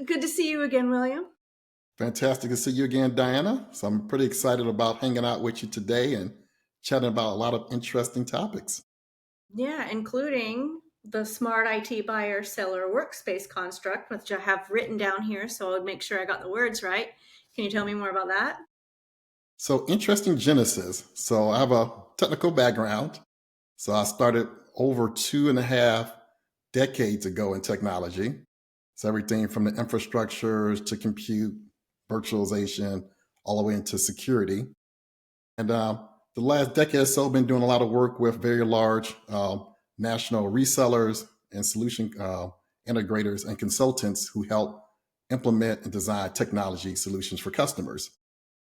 Good to see you again, William. Fantastic to see you again, Diana. So I'm pretty excited about hanging out with you today and chatting about a lot of interesting topics. Yeah, including the smart IT buyer seller workspace construct, which I have written down here, so I'll make sure I got the words right. Can you tell me more about that? So interesting genesis. So I have a technical background. So I started over 2.5 decades ago in technology. So everything from the infrastructures to compute, virtualization, all the way into security. And the last decade or so, been doing a lot of work with very large national resellers and solution integrators and consultants who help implement and design technology solutions for customers.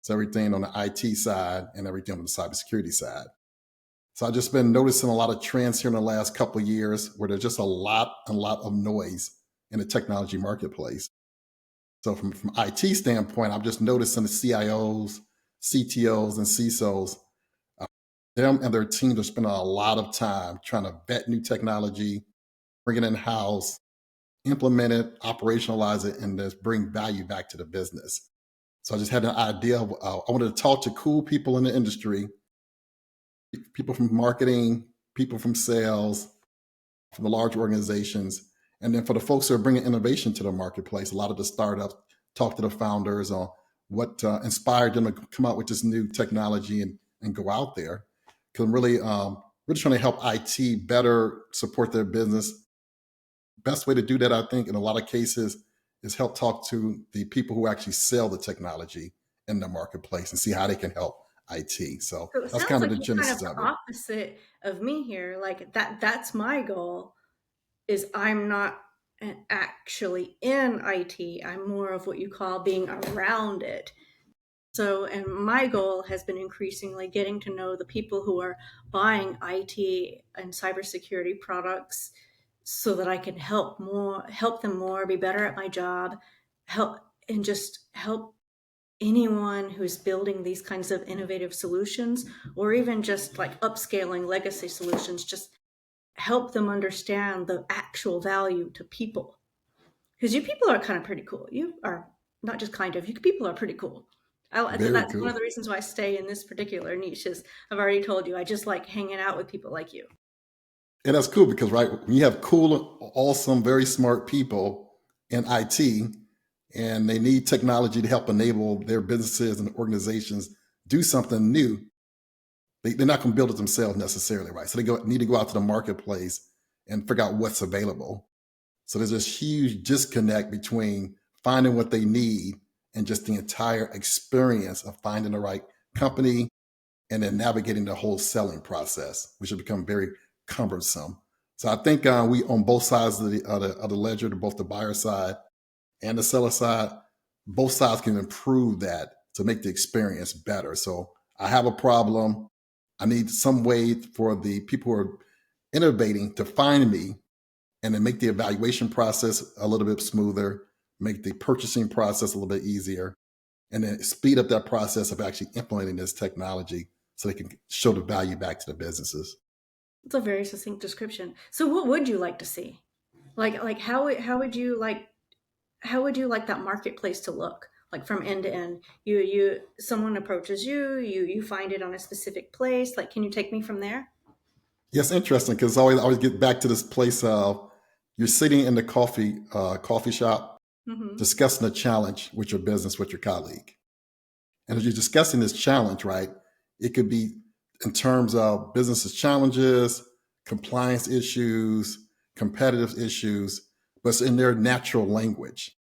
So everything on the IT side and everything on the cybersecurity side. So I've just been noticing a lot of trends here in the last couple of years where there's just a lot of noise in the technology marketplace. So from IT standpoint, I'm just noticing the CIOs, CTOs, and CISOs, uh, them and their teams are spending a lot of time trying to vet new technology, bring it in house, implement it, operationalize it, and just bring value back to the business. So I just had an idea of I wanted to talk to cool people in the industry, people from marketing, people from sales, from the large organizations. And then for the folks who are bringing innovation to the marketplace, a lot of the startups talk to the founders on what inspired them to come out with this new technology and go out there. Because I'm really trying to help IT better support their business. Best way to do that, I think, in a lot of cases, is help talk to the people who actually sell the technology in the marketplace and see how they can help IT. So So it that's sounds kind of like the you're kind of genesis the of it. opposite of me here. Like that's my goal is I'm not actually in IT. I'm more of what you call being around it. So, and my goal has been increasingly getting to know the people who are buying IT and cybersecurity products so that I can help them more, be better at my job, help and just help anyone who's building these kinds of innovative solutions or even just like upscaling legacy solutions, just help them understand the actual value to people. Because you people are kind of pretty cool. You are not just kind of, you people are pretty cool. Very That's one of cool. the reasons why I stay in this particular niche is I've already told you, I just like hanging out with people like you. And that's cool because, right, when you have cool, awesome, very smart people in IT and they need technology to help enable their businesses and organizations do something new, they're not going to build it themselves necessarily, right? So need to go out to the marketplace and figure out what's available. So there's this huge disconnect between finding what they need and just the entire experience of finding the right company and then navigating the whole selling process, which has become very cumbersome. So I think we on both sides of the ledger, to both the buyer side and the seller side, both sides can improve that to make the experience better. So I have a problem. I need some way for the people who are innovating to find me and then make the evaluation process a little bit smoother, make the purchasing process a little bit easier, and then speed up that process of actually implementing this technology so they can show the value back to the businesses. It's a very succinct description. So what would you like to see? Like how would you like that marketplace to look? Like from end to end. Someone approaches you, you find it on a specific place. Like can you take me from there? Yes, interesting because I always get back to this place of you're sitting in the coffee shop Mm-hmm. discussing a challenge with your business with your colleague. And as you're discussing this challenge, right, it could be in terms of business's challenges, compliance issues, competitive issues, but it's in their natural language.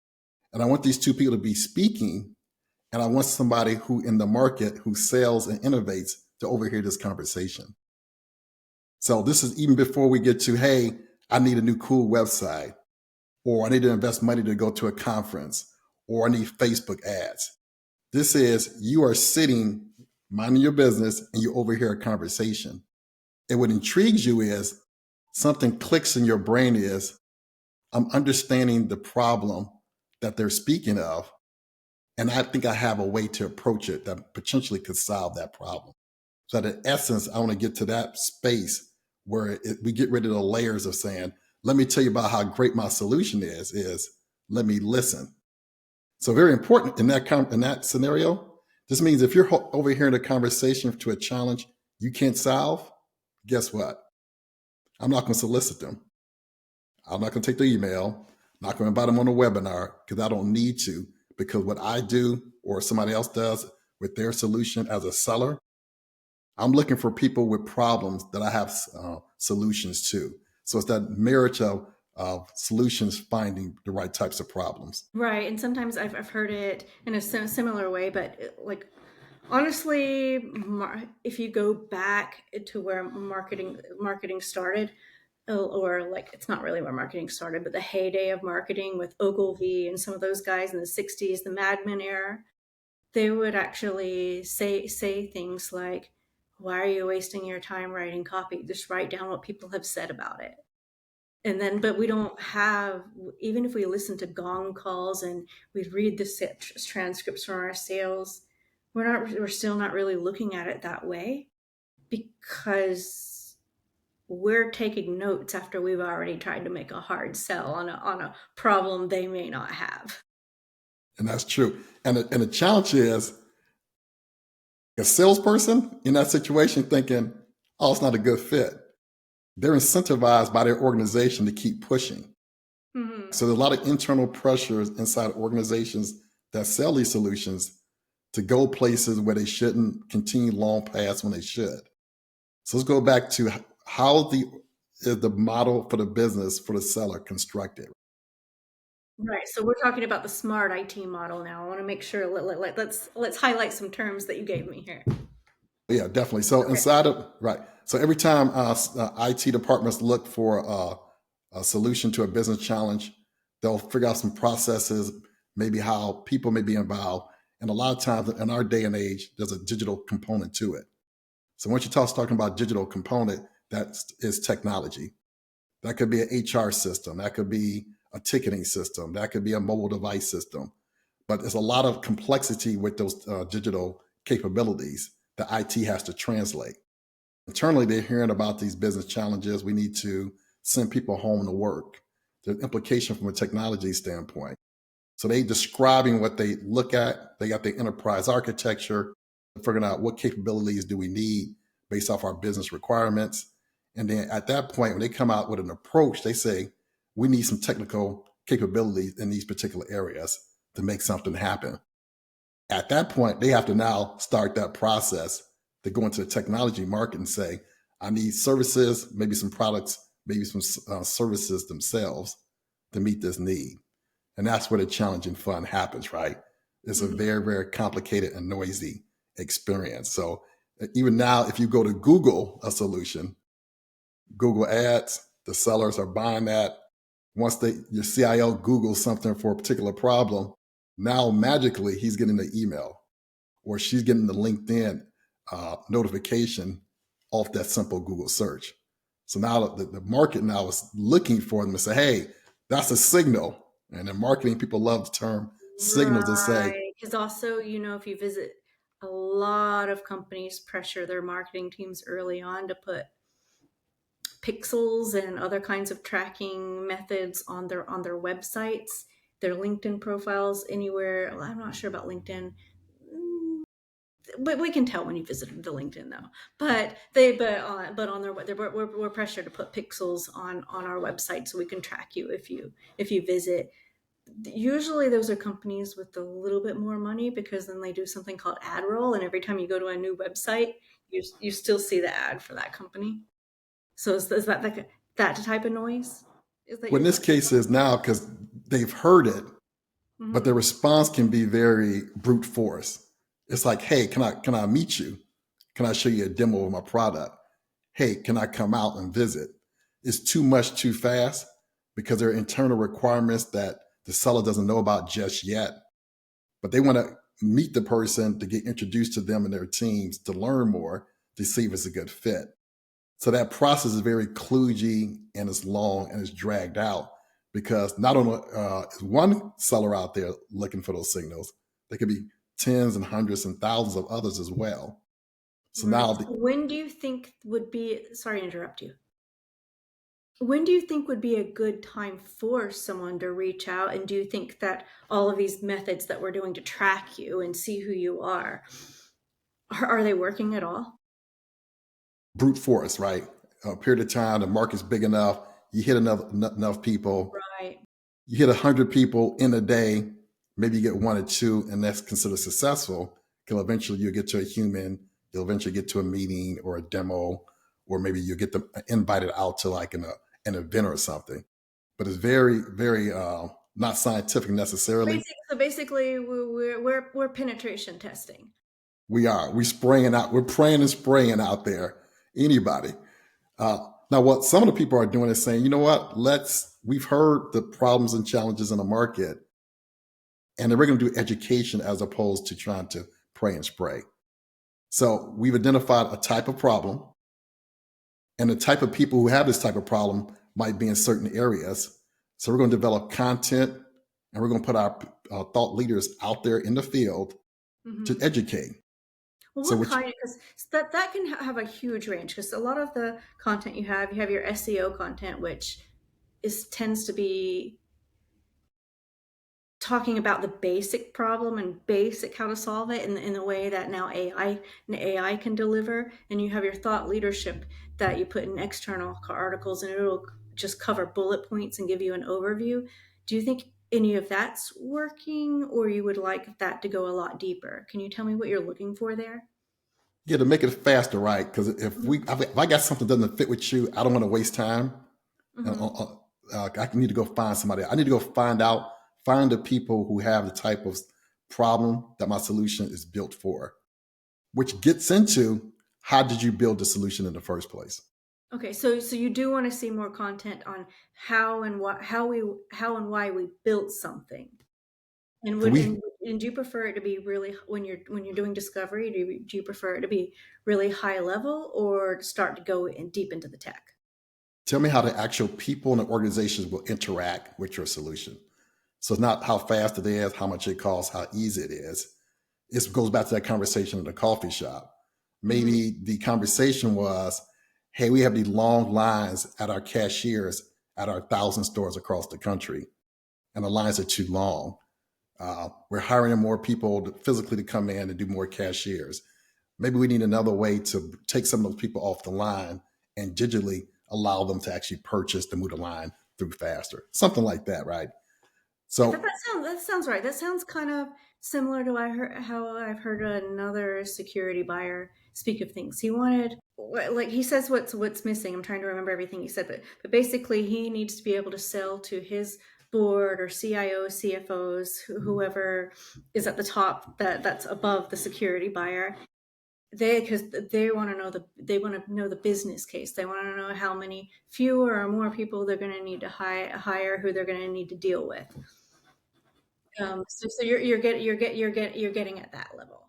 And I want these two people to be speaking, and I want somebody who in the market who sells and innovates to overhear this conversation. So this is even before we get to, hey, I need a new cool website, or I need to invest money to go to a conference, or I need Facebook ads. This is you are sitting, minding your business, and you overhear a conversation. And what intrigues you is something clicks in your brain is, I'm understanding the problem that they're speaking of. And I think I have a way to approach it that potentially could solve that problem. So, in essence, I want to get to that space where we get rid of the layers of saying, let me tell you about how great my solution is let me listen. So very important in that scenario. This means if you're overhearing a conversation to a challenge you can't solve, guess what? I'm not going to solicit them. I'm not going to take their email. I'm not going to invite them on a webinar because I don't need to. Because what I do or somebody else does with their solution as a seller, I'm looking for people with problems that I have solutions to. So it's that marriage of solutions finding the right types of problems. Right, and sometimes I've heard it in a similar way, but like honestly, if you go back to where marketing started, or like it's not really where marketing started, but the heyday of marketing with Ogilvy and some of those guys in the 60s, the Mad Men era, they would actually say things like, "Why are you wasting your time writing copy? Just write down what people have said about it." And then, but we don't have, even if we listen to gong calls and we read the transcripts from our sales, we're still not really looking at it that way, because we're taking notes after we've already tried to make a hard sell on a problem they may not have. And that's true. And the challenge is a salesperson in that situation thinking, oh, it's not a good fit. They're incentivized by their organization to keep pushing. Mm-hmm. So there's a lot of internal pressures inside organizations that sell these solutions to go places where they shouldn't, continue long paths when they should. So let's go back to how is the model for the business for the seller constructed. Right. So we're talking about the smart IT model now. I want to make sure let's highlight some terms that you gave me here. Yeah, definitely. So Okay. inside of right. So every time IT departments look for a solution to a business challenge, they'll figure out some processes, maybe how people may be involved. And a lot of times in our day and age, there's a digital component to it. So once you talking about digital component, that is technology. That could be an HR system. That could be a ticketing system. That could be a mobile device system. But there's a lot of complexity with those digital capabilities that IT has to translate. Internally, they're hearing about these business challenges. We need to send people home to work. There's implication from a technology standpoint. So they describing what they look at. They got the enterprise architecture, figuring out what capabilities do we need based off our business requirements. And then at that point, when they come out with an approach, they say, we need some technical capabilities in these particular areas to make something happen. At that point, they have to now start that process to go into the technology market and say, I need services, maybe some products, maybe some services themselves to meet this need. And that's where the challenge and fun happens, right? It's a Mm-hmm. very, very complicated and noisy experience. So even now, if you go to Google a solution, Google Ads, the sellers are buying that. Once your CIO Googles something for a particular problem, now magically he's getting the email or she's getting the LinkedIn notification off that simple Google search. So now the market now is looking for them to say, hey, that's a signal. And in marketing, people love the term signals to say, Right. Because also, if you visit, a lot of companies pressure their marketing teams early on to put pixels and other kinds of tracking methods on their websites, their LinkedIn profiles, anywhere. Well, I'm not sure about LinkedIn. But we can tell when you visited the LinkedIn though. But on we're pressured to put pixels on our website so we can track you if you visit. Usually those are companies with a little bit more money, because then they do something called ad roll, and every time you go to a new website, you still see the ad for that company. So is that like that type of noise? Is that well, in you're this talking case is now because they've heard it, about? but Mm-hmm. their response can be very brute force. It's like, hey, can I meet you? Can I show you a demo of my product? Hey, can I come out and visit? It's too much too fast because there are internal requirements that the seller doesn't know about just yet. But they want to meet the person to get introduced to them and their teams to learn more to see if it's a good fit. So that process is very kludgy and it's long and it's dragged out because not only is one seller out there looking for those signals, there could be tens and hundreds and thousands of others as well. So Right. now So when do you think would be? Sorry to interrupt you. When do you think would be a good time for someone to reach out? And do you think that all of these methods that we're doing to track you and see who you are they working at all? Brute force, right? A period of time, the market's big enough, you hit enough people, Right. you hit 100 people in a day, maybe you get one or two, and that's considered successful. Because eventually you'll get to a human, you'll eventually get to a meeting or a demo, or maybe you'll get them invited out to like an event or something. But it's very, very not scientific necessarily. Basically, we're penetration testing. We're spraying out, we're praying and spraying out there. Anybody. Now, what some of the people are doing is saying, you know what, we've heard the problems and challenges in the market, and then we're going to do education as opposed to trying to pray and spray. So we've identified a type of problem, and the type of people who have this type of problem might be in certain areas. So we're going to develop content, and we're going to put our thought leaders out there in the field to Hmm. educate. Well, So what which kind? Because that can have a huge range. Because a lot of the content you have your SEO content, which is tends to be talking about the basic problem and basic how to solve it in the way that now AI can deliver. And you have your thought leadership that you put in external articles, and it'll just cover bullet points and give you an overview. Do you think any of that's working, or you would like that to go a lot deeper? Can you tell me what you're looking for there? Yeah, to make it faster, right? Because Hmm. if I got something that doesn't fit with you, I don't want to waste time. Hmm. I need to go find somebody. I need to go find the people who have the type of problem that my solution is built for, which gets into how did you build the solution in the first place? Okay, so you do want to see more content on how and what how and why we built something. And Can would we and do you prefer it to be really when you're doing discovery, do you prefer it to be really high level or to start to go in deep into the tech? tell me how the actual people and the organizations will interact with your solution? So it's not how fast it is, how much it costs, how easy it is. It goes back to that conversation in the coffee shop. Hmm. Maybe the conversation was, hey, we have these long lines at our cashiers at our 1,000 stores across the country, and the lines are too long. We're hiring more people physically to come in and do more cashiers. Maybe we need another way to take some of those people off the line and digitally allow them to actually purchase to move the line through faster. Something like that, right? Yeah, that, So that sounds that sounds right. That sounds kind of similar to how I've heard another security buyer speak of things. He wanted, like he says, what's missing. I'm trying to remember everything he said, but basically he needs to be able to sell to his board or CIO, CFOs, whoever is at the top that's above the security buyer. Because they want to know the business case. They want to know how many fewer or more people they're going to need to hire, who they're going to need to deal with. So you're getting at that level.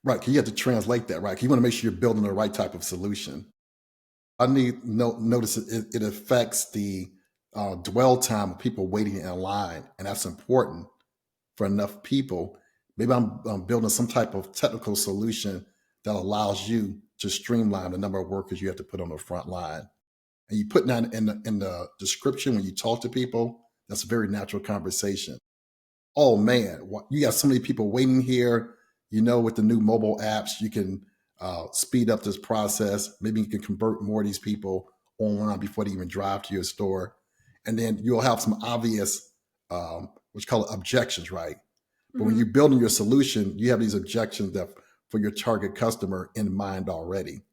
right, 'cause you have to translate that, right? 'Cause you want to make sure you're building the right type of solution. I need notice it affects the dwell time of people waiting in line, and that's important for enough people. Maybe I'm building some type of technical solution that allows you to streamline the number of workers you have to put on the front line. And you put that in the description when you talk to people. That's a very natural conversation. Oh man, you got so many people waiting here. You know, with the new mobile apps, you can speed up this process. Maybe you can convert more of these people online before they even drive to your store. And then you'll have some obvious, what you call it, objections, right? But when you're Hmm. building your solution, you have these objections that for your target customer in mind already.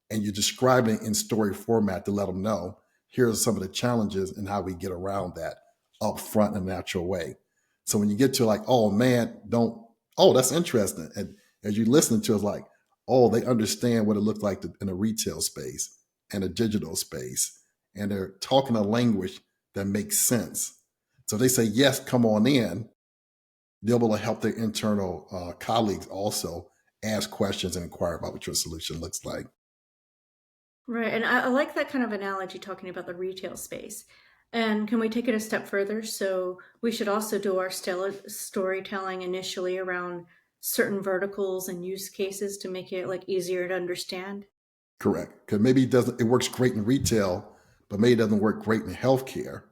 And you're describing it in story format to let them know here are some of the challenges and how we get around that up front in a natural way. So when you get to like, oh man, don't, oh, that's interesting. And as you listen to it, it's like, oh, they understand what it looks like in a retail space and a digital space. And they're talking a language that makes sense. So if they say, yes, come on in, they'll be able to help their internal colleagues also ask questions and inquire about what your solution looks like. Right, and I like that kind of analogy talking about the retail space. And can we take it a step further? So we should also do our storytelling initially around certain verticals and use cases to make it like easier to understand. Correct. Because maybe it doesn't. It works great in retail, but maybe it doesn't work great in healthcare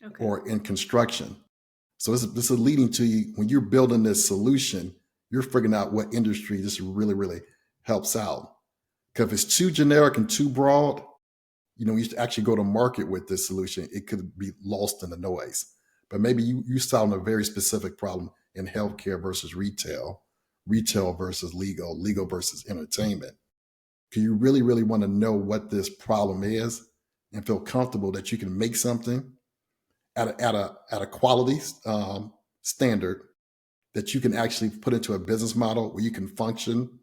Okay. or in construction. So this is leading to you when you're building this solution, you're figuring out what industry this really, really helps out. Because if it's too generic and too broad, you should actually go to market with this solution, it could be lost in the noise. But maybe you solve a very specific problem in healthcare versus retail, retail versus legal, legal versus entertainment. Do you really, really want to know what this problem is and feel comfortable that you can make something at a quality standard that you can actually put into a business model where you can function,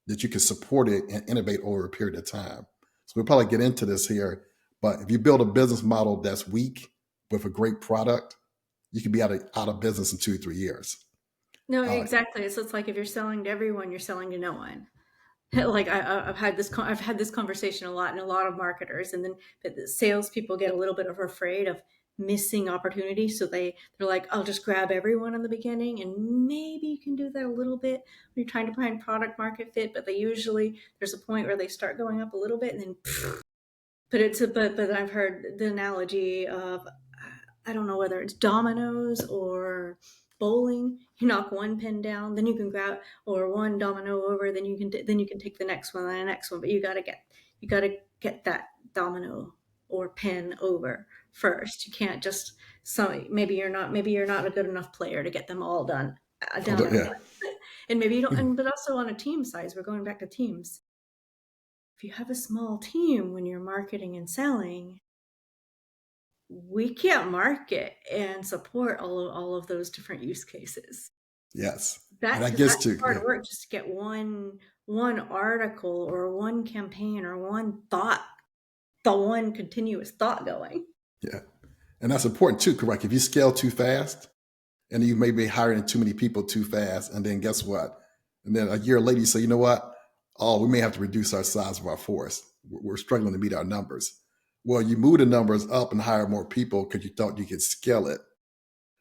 that you can support it and innovate over a period of time. So we'll probably get into this here, but if you build a business model that's weak with a great product, you could be out of business in 2 or 3 years. No, Uh, exactly. So it's like if you're selling to everyone, you're selling to no one. Like I've had this conversation a lot, and a lot of marketers, and then the salespeople get a little bit of afraid of missing opportunity, so they're like, I'll just grab everyone in the beginning, and maybe you can do that a little bit when you're trying to find product market fit, but there's a point where they start going up a little bit, and then but I've heard the analogy of, I don't know whether it's dominoes or bowling. You knock one pin down, then you can grab, or one domino over, then you can take the next one and the next one. But you gotta get that domino or pin over first. You can't just, so maybe you're not a good enough player to get them all done down at yeah. once. And maybe you don't. And but also on a team size, we're going back to teams. If you have a small team when you're marketing and selling, we can't market and support all of those different use cases. Yes. And That that because gets that's to, hard yeah. work just to get one article or one campaign or the one continuous thought going. Yeah. And that's important too, correct? If you scale too fast and you may be hiring too many people too fast, and then guess what? And then a year later, you say, you know what? Oh, we may have to reduce our size of our force. We're struggling to meet our numbers. Well, you move the numbers up and hire more people because you thought you could scale it.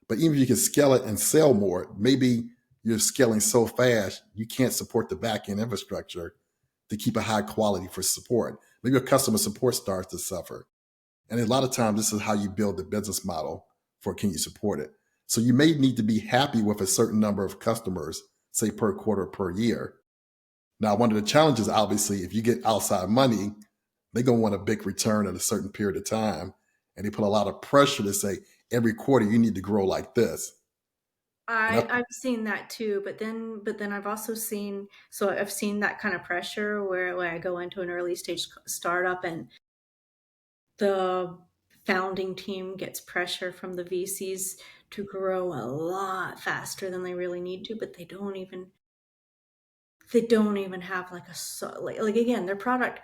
But even if you can scale it and sell more, maybe you're scaling so fast you can't support the back end infrastructure to keep a high quality for support. Maybe your customer support starts to suffer. And a lot of times, this is how you build the business model for can you support it. So you may need to be happy with a certain number of customers, say per quarter, per year. Now, one of the challenges, obviously, if you get outside money, they're going to want a big return in a certain period of time. And they put a lot of pressure to say, every quarter you need to grow like this. And I've seen that too, but then I've also seen, so I've seen that kind of pressure where I go into an early stage startup and the founding team gets pressure from the VCs to grow a lot faster than they really need to, but they don't even have like like again, their product,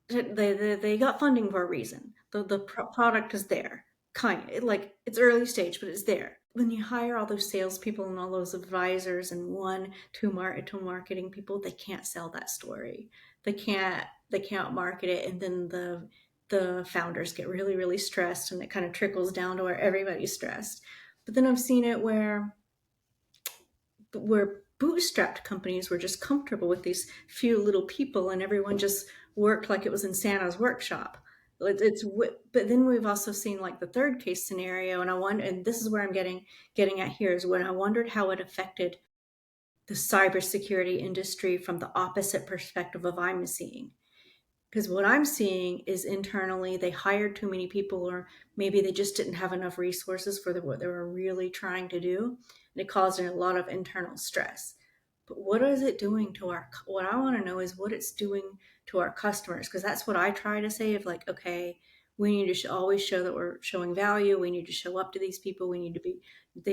they got funding for a reason. The product is there, kind of like it's early stage, but it's there. When you hire all those salespeople and all those advisors and two marketing people, they can't sell that story. They can't market it, and then the founders get really really stressed, and it kind of trickles down to where everybody's stressed. But then I've seen it where bootstrapped companies were just comfortable with these few little people, and everyone just worked like it was in Santa's workshop. But then we've also seen like the third case scenario, and I wonder, and this is where I'm getting at here, is when I wondered how it affected the cybersecurity industry from the opposite perspective of I'm seeing. Because what I'm seeing is internally they hired too many people, or maybe they just didn't have enough resources for what they were really trying to do. And it caused a lot of internal stress. But what is it doing to what I want to know is what it's doing to our customers. Because that's what I try to say of like, okay, we need to always show that we're showing value. We need to show up to these people. They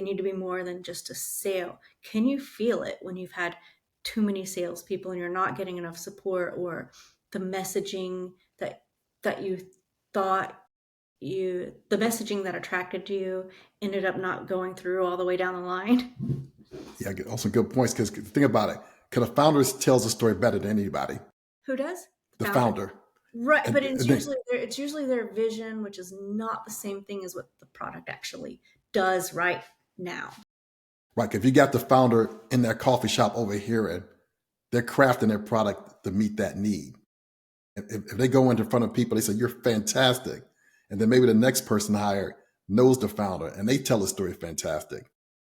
need to be more than just a sale. Can you feel it when you've had too many salespeople and you're not getting enough support, or the messaging that you thought the messaging that attracted to you ended up not going through all the way down the line? yeah, also good points. Because think about it, because the founders tells the story better than anybody. Who does? The The founder. founder, Right, but and then it's usually their vision, which is not the same thing as what the product actually does right now. right, if you got the founder in their coffee shop over here and they're crafting their product to meet that need. If they go into front of people, they say, you're fantastic. And then maybe the next person hired knows the founder and they tell the story fantastic.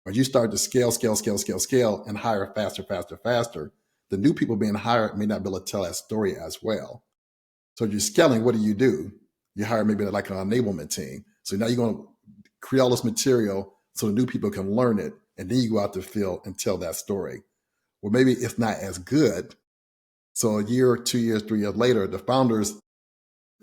Or you start to scale, and hire faster. The new people being hired may not be able to tell that story as well. So you're scaling, what do? You hire maybe like an enablement team. So now you're going to create all this material so the new people can learn it. And then you go out to the field and tell that story. Well, maybe it's not as good. So a year, 2 years, 3 years later, the founders'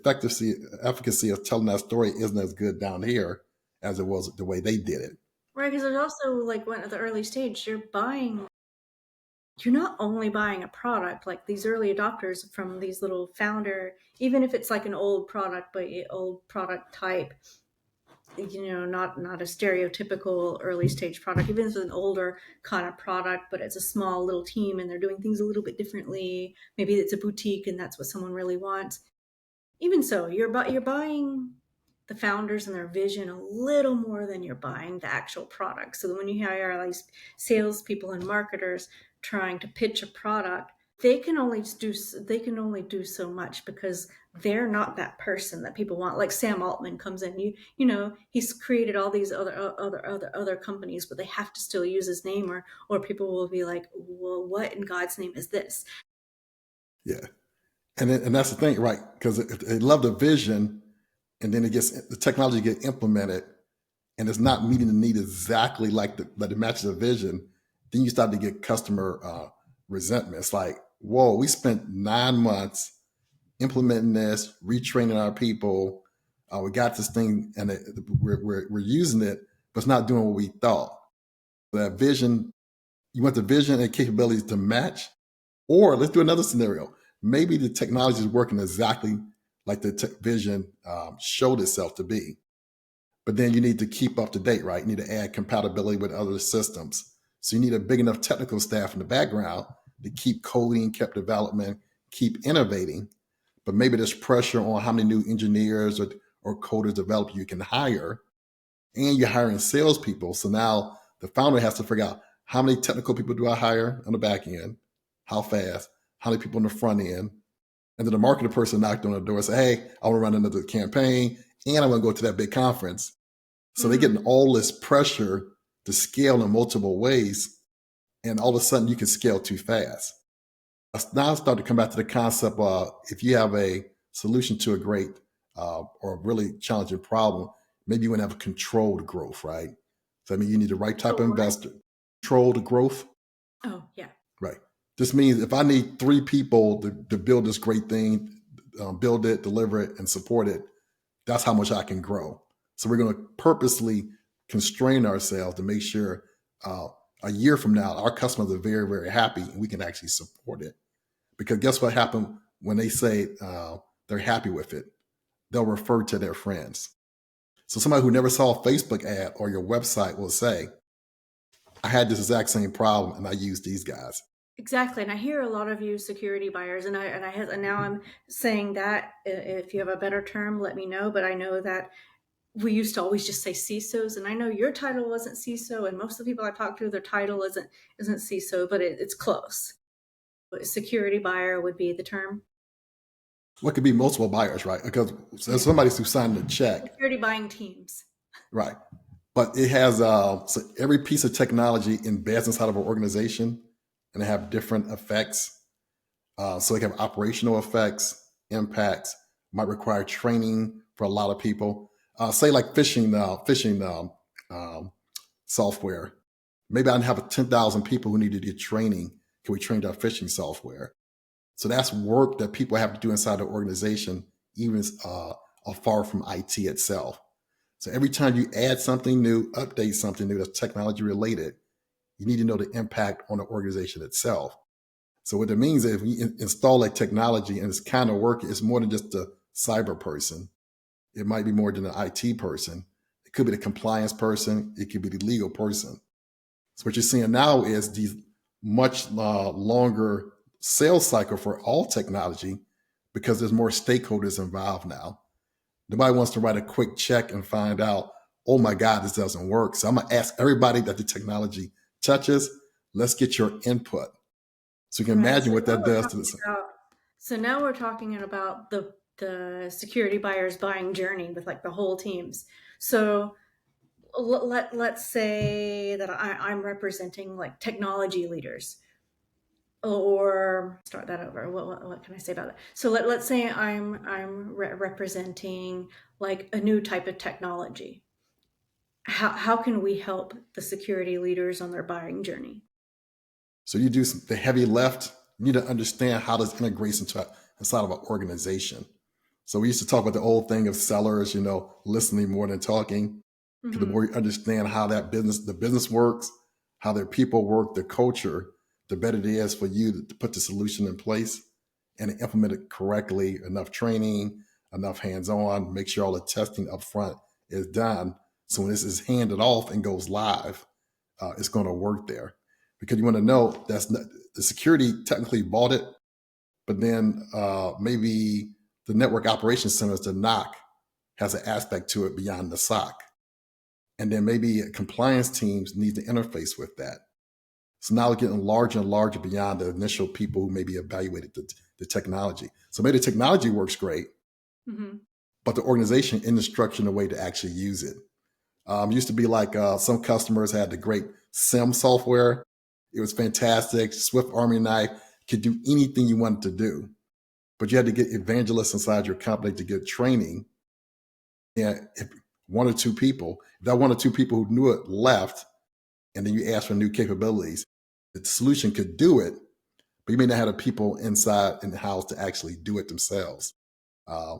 efficacy of telling that story isn't as good down here as it was the way they did it. Right, because there's also like when at the early stage you're not only buying a product, like these early adopters from these little founder, even if it's like an old product, but old product type, not a stereotypical early stage product, even if it's an older kind of product, but it's a small little team and they're doing things a little bit differently. Maybe it's a boutique and that's what someone really wants. Even so, you're buying the founders and their vision a little more than you're buying the actual product. So when you hire all these salespeople and marketers trying to pitch a product, they can only do so much because they're not that person that people want. Like Sam Altman comes in, he's created all these other companies, but they have to still use his name, or people will be like, well, what in God's name is this? Yeah. And that's the thing, right? Because they love the vision, and then the technology get implemented, and it's not meeting the need exactly like it matches the vision. Then you start to get customer resentment. It's like, whoa, we spent 9 months implementing this, retraining our people. We got this thing, and we're using it, but it's not doing what we thought. That vision, you want the vision and capabilities to match, or let's do another scenario. Maybe the technology is working exactly like the vision showed itself to be. But then you need to keep up to date, right? You need to add compatibility with other systems. So you need a big enough technical staff in the background to keep coding, keep development, keep innovating. But maybe there's pressure on how many new engineers or coders, developers you can hire. And you're hiring salespeople. So now the founder has to figure out, how many technical people do I hire on the back end? How fast? How many people on the front end? And then the marketing person knocked on the door and said, hey, I want to run another campaign and I want to go to that big conference. So they're getting all this pressure to scale in multiple ways. And all of a sudden you can scale too fast. Now I start to come back to the concept of, if you have a solution to a great or a really challenging problem, maybe you want to have a controlled growth, right? So I mean, you need the right type of investor. Controlled growth. Oh, yeah. Right. This means if I need 3 people to build this great thing, build it, deliver it, and support it, that's how much I can grow. So we're going to purposely constrain ourselves to make sure a year from now, our customers are very, very happy and we can actually support it. Because guess what happened when they say they're happy with it? They'll refer to their friends. So somebody who never saw a Facebook ad or your website will say, I had this exact same problem and I used these guys. Exactly, and I hear a lot of you security buyers, and now I'm saying that if you have a better term, let me know. But I know that we used to always just say CISOs, and I know your title wasn't CISO, and most of the people I talk to, their title isn't CISO, but it's close. But security buyer would be the term. What could be multiple buyers, right? Because there's somebody who signed the check. Security buying teams. Right. But it has so every piece of technology embeds inside of an organization, and they have different effects. So they have operational effects, impacts, might require training for a lot of people. Say like phishing software. Maybe I have 10,000 people who need to do training. Can we train their phishing software? So that's work that people have to do inside the organization, even far from IT itself. So every time you add something new, update something new that's technology related, you need to know the impact on the organization itself. So what it means is if you install that technology and it's kind of working, it's more than just a cyber person. It might be more than an IT person. It could be the compliance person. It could be the legal person. So what you're seeing now is these much longer sales cycle for all technology because there's more stakeholders involved now. Nobody wants to write a quick check and find out, oh my God, this doesn't work. So I'm going to ask everybody that the technology touches, let's get your input. So you can imagine what that does to this. So now we're talking about the the security buyer's buying journey with like the whole teams. So let's say that I'm representing like technology leaders, or start that over. What can I say about it? So let's say I'm representing like a new type of technology. How can we help the security leaders on their buying journey? So you do the heavy lift. You need to understand how this integrates inside of an organization. So we used to talk about the old thing of sellers, listening more than talking. Because the Mm-hmm. more you understand how the business works, how their people work, the culture, the better it is for you to put the solution in place and implement it correctly. Enough training, enough hands-on, make sure all the testing up front is done. So when this is handed off and goes live, it's going to work there. Because you want to know the security technically bought it, but then maybe the network operations centers, the NOC, has an aspect to it beyond the SOC. And then maybe compliance teams need to interface with that. So now we're getting larger and larger beyond the initial people who maybe evaluated the technology. So maybe the technology works great, Mm-hmm. but the organization isn't structured in a way to actually use it. Used to be like some customers had the great SIM software. It was fantastic. Swift Army knife, could do anything you wanted to do. But you had to get evangelists inside your company to get training. And if one or two people, if that one or two people who knew it left, and then you ask for new capabilities, the solution could do it, but you may not have the people inside in the house to actually do it themselves.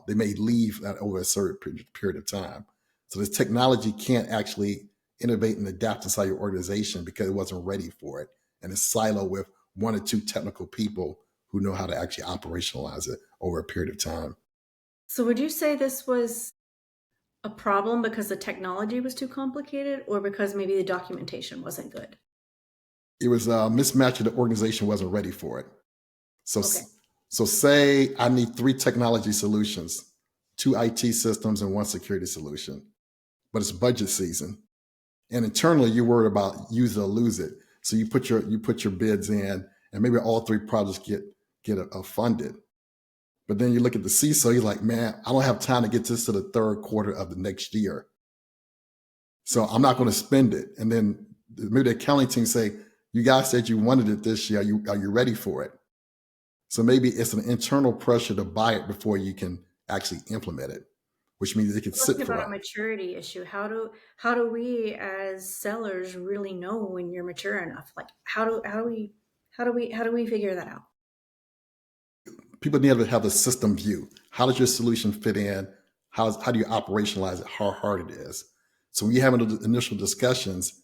They may leave over a certain period of time. So this technology can't actually innovate and adapt inside your organization because it wasn't ready for it. And it's siloed with one or two technical people who know how to actually operationalize it over a period of time. So would you say this was a problem because the technology was too complicated, or because maybe the documentation wasn't good? It was a mismatch and the organization wasn't ready for it. So, Okay. so say I need 3 technology solutions, 2 IT systems and 1 security solution, but it's budget season. And internally you're worried about use it or lose it. So you put your bids in and maybe all 3 projects get funded. But then you look at the CISO, you're like, man, I don't have time to get this to the third quarter of the next year. So I'm not going to spend it. And then maybe the accounting team say, you guys said you wanted it this year. Are you ready for it? So maybe it's an internal pressure to buy it before you can actually implement it, which means it can Talking sit for about a a. maturity issue, how do we as sellers really know when you're mature enough? Like how do we figure that out? People need to have a system view. How does your solution fit in? How do you operationalize it? How hard it is? So when you're having the initial discussions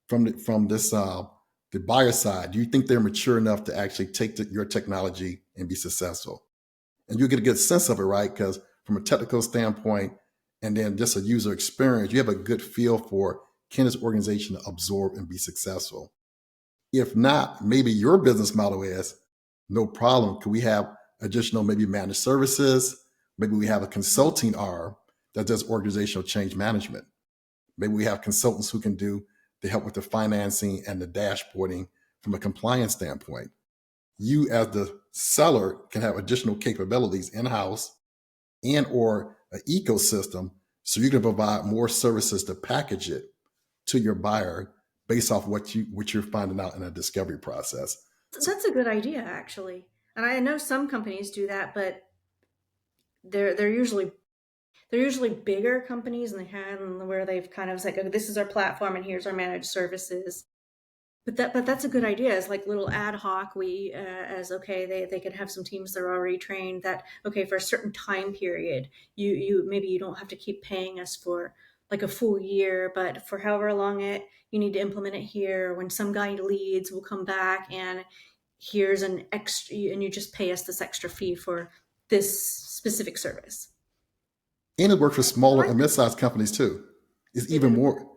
from this the buyer side, do you think they're mature enough to actually take your technology and be successful? And you get a good sense of it, right? Because from a technical standpoint, and then just a user experience, you have a good feel for, can this organization absorb and be successful? If not, maybe your business model is no problem. Could we have additional maybe managed services? Maybe we have a consulting arm that does organizational change management. Maybe we have consultants who can do the help with the financing and the dashboarding from a compliance standpoint. You as the seller can have additional capabilities in-house and or an ecosystem so you can provide more services to package it to your buyer based off what you're finding out in a discovery process. So That's a good idea, actually. And I know some companies do that, but they're usually bigger companies, and they have where they've kind of like, oh, this is our platform and here's our managed services. But that's a good idea. It's like little ad hoc. We as okay, they could have some teams that are already trained that okay, for a certain time period, you maybe you don't have to keep paying us for like a full year, but for however long it you need to implement it here. When some guy leads, we'll come back and here's an extra, and you just pay us this extra fee for this specific service. and it works for I smaller like and that. mid-sized companies too. It's It, even it, more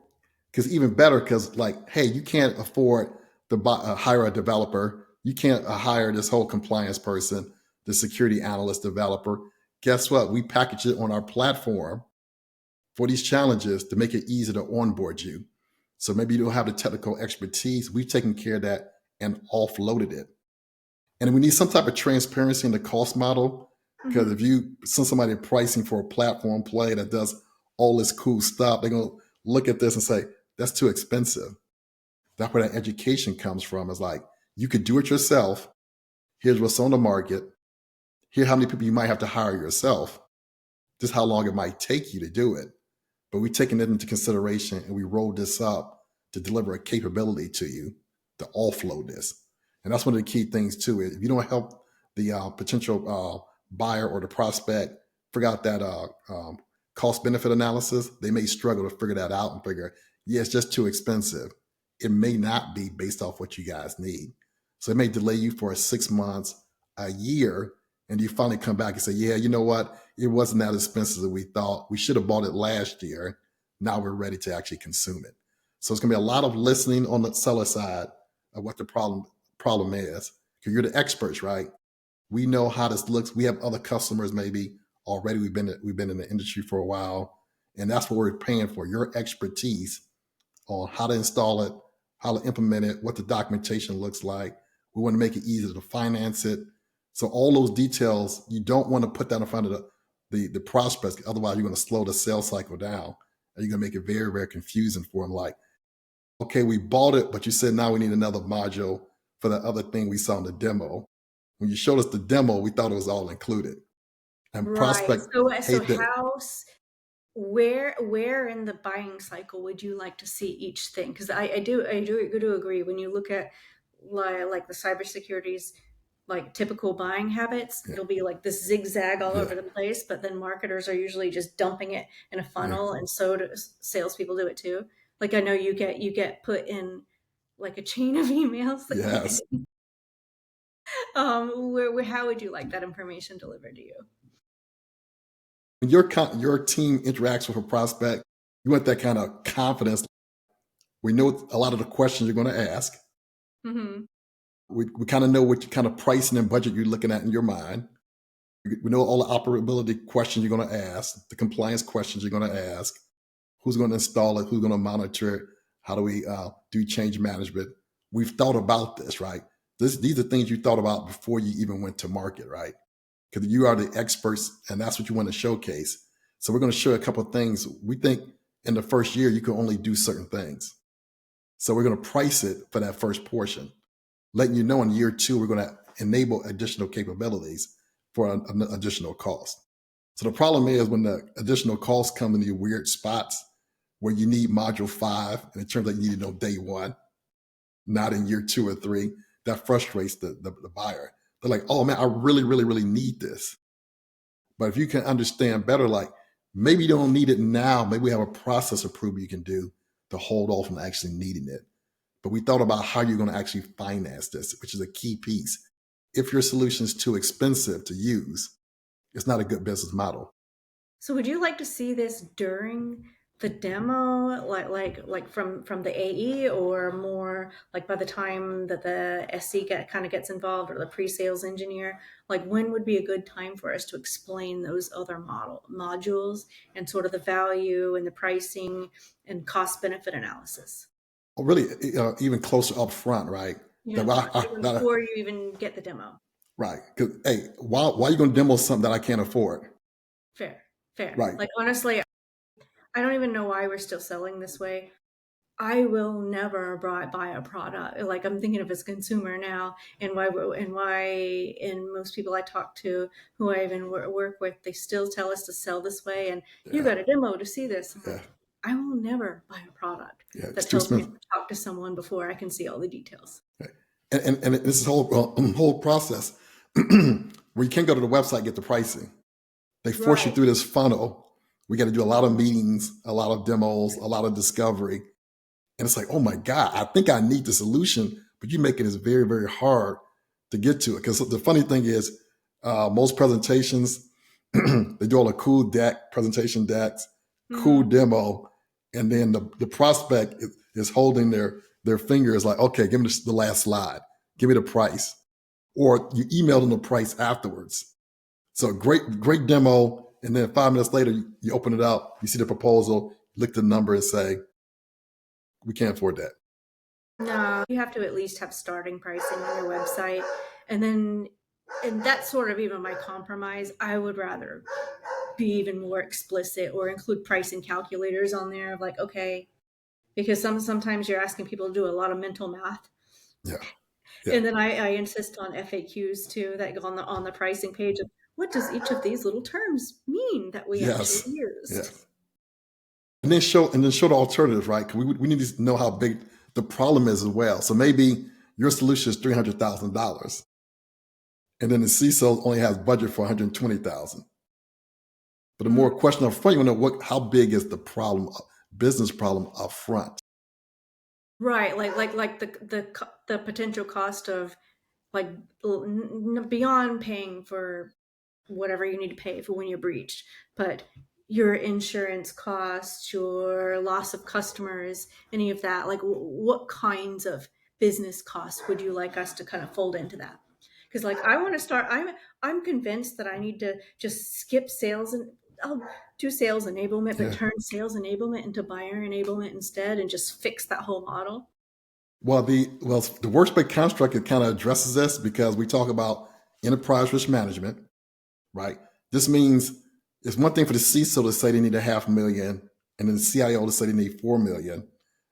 because even better because like, hey, you can't afford to hire a developer. You can't hire this whole compliance person, the security analyst developer. Guess what? We package it on our platform for these challenges to make it easy to onboard you. So maybe you don't have the technical expertise. We've taken care of that and offloaded it. And we need some type of transparency in the cost model Because Hmm. if you send somebody pricing for a platform play that does all this cool stuff, they're going to look at this and say, that's too expensive. That's where that education comes from. It's like, you could do it yourself. Here's what's on the market. Here how many people you might have to hire yourself. Just how long it might take you to do it. But we've taken it into consideration and we rolled this up to deliver a capability to you to offload this. And that's one of the key things too. If you don't help the potential buyer or the prospect figure out that cost benefit analysis, they may struggle to figure that out and figure, yeah, it's just too expensive. It may not be based off what you guys need. So it may delay you for 6 months, a year, and you finally come back and say, yeah, you know what? It wasn't that expensive as we thought. We should have bought it last year. Now we're ready to actually consume it. So it's going to be a lot of listening on the seller side of what the problem is. Because you're the experts, right? We know how this looks. We have other customers maybe already. We've been in the industry for a while, and that's what we're paying for. Your expertise on how to install it, how to implement it, what the documentation looks like. We want to make it easy to finance it. So all those details, you don't want to put that in front of the prospects. Otherwise, you're going to slow the sales cycle down, and you're going to make it very, very confusing for them. Like, okay, we bought it, but you said now we need another module for the other thing we saw in the demo. When you showed us the demo, we thought it was all included. And Right. prospect So hate that. where in the buying cycle would you like to see each thing? Because I do agree when you look at like the cybersecurity's like typical buying habits, Yeah, it'll be like this zigzag all yeah, over the place, but then marketers are usually just dumping it in a yeah. funnel, and so do salespeople do it too. Like I know you get put in like a chain of emails that you get. Yes. Where how would you like that information delivered to you? When your team interacts with a prospect, you want that kind of confidence. We know a lot of the questions you're going to ask. Hmm. We kind of know what kind of pricing and budget you're looking at in your mind. We know all the operability questions you're going to ask, the compliance questions you're going to ask, who's going to install it, who's going to monitor it, how do we do change management. We've thought about this, right? These are things you thought about before you even went to market, right? Because you are the experts and that's what you want to showcase. So we're going to show a couple of things. We think in the first year, you can only do certain things. So we're going to price it for that first portion, letting you know in year two, we're going to enable additional capabilities for an additional cost. So the problem is when the additional costs come in these weird spots where you need module 5 and it turns out you need it on day one, not in year 2 or 3, that frustrates the buyer. They're like, oh man, I really, really, really need this. But if you can understand better, like maybe you don't need it now, maybe we have a process approval you can do to hold off on actually needing it. But we thought about how you're going to actually finance this, which is a key piece. If your solution is too expensive to use, it's not a good business model. So would you like to see this during the demo, like from the AE, or more like by the time that the SC kind of gets involved, or the pre-sales engineer? Like when would be a good time for us to explain those other modules and sort of the value and the pricing and cost benefit analysis? Or really, even closer up front, right? Even front, even before you even get the demo. Right. Because, hey, why are you going to demo something that I can't afford? Fair, fair. Right. Like honestly, I don't even know why we're still selling this way. I will never buy a product. Like I'm thinking of as a consumer now, and most people I talk to who I even work with, they still tell us to sell this way. And you Yeah. got a demo to see this. I'm Yeah. like, I will never buy a product Yeah. It's that too tells me to expensive. talk to someone before I can see all the details. Right. And this whole process where you can't go to the website and get the pricing. They force you Right. through this funnel. We got to do a lot of meetings, a lot of demos, a lot of discovery. And it's like, oh my God, I think I need the solution, but you make it is very, very hard to get to it. Because the funny thing is, most presentations, they do all the cool presentation decks, cool Hmm. demo, and then the prospect is holding their fingers like, okay, give me the last slide, give me the price, or you email them the price afterwards. So great demo, and then 5 minutes later, you open it up, you see the proposal, look at the number, and say, we can't afford that. No, you have to at least have starting pricing on your website, and then And that's sort of even my compromise. I would rather be even more explicit or include pricing calculators on there of like, okay, because sometimes you're asking people to do a lot of mental math. Yeah. Yeah. And then I insist on FAQs too that go on the pricing page of what does each of these little terms mean that we actually Yes. used. Yes. And then show the alternatives, right? 'Cause we need to know how big the problem is as well. So maybe your solution is $300,000, and then the CISO only has budget for 120,000. But the Mhm. more question up front, you want to know how big is the problem, business problem up front. Right, like the potential cost of like beyond paying for whatever you need to pay for when you're breached, but your insurance costs, your loss of customers, any of that, like what kinds of business costs would you like us to kind of fold into that? Because like I want to start, I'm convinced that I need to just skip sales and I'll do sales enablement, but Yeah. turn sales enablement into buyer enablement instead and just fix that whole model. The workspace construct, it kind of addresses this because we talk about enterprise risk management, right? This means it's one thing for the CISO to say they need a half million, and then the CIO to say they need 4 million,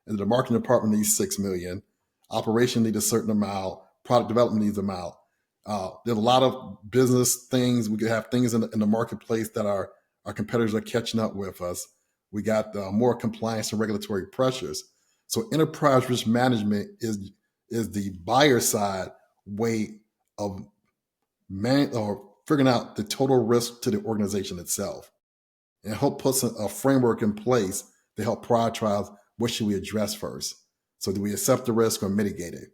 and the marketing department needs 6 million. Operation needs a certain amount. Product development needs an amount. There's a lot of business things. We could have things in the marketplace that our competitors are catching up with us. We got more compliance and regulatory pressures. So enterprise risk management is the buyer side way of or figuring out the total risk to the organization itself and help put a framework in place to help prioritize what should we address first. So do we accept the risk or mitigate it?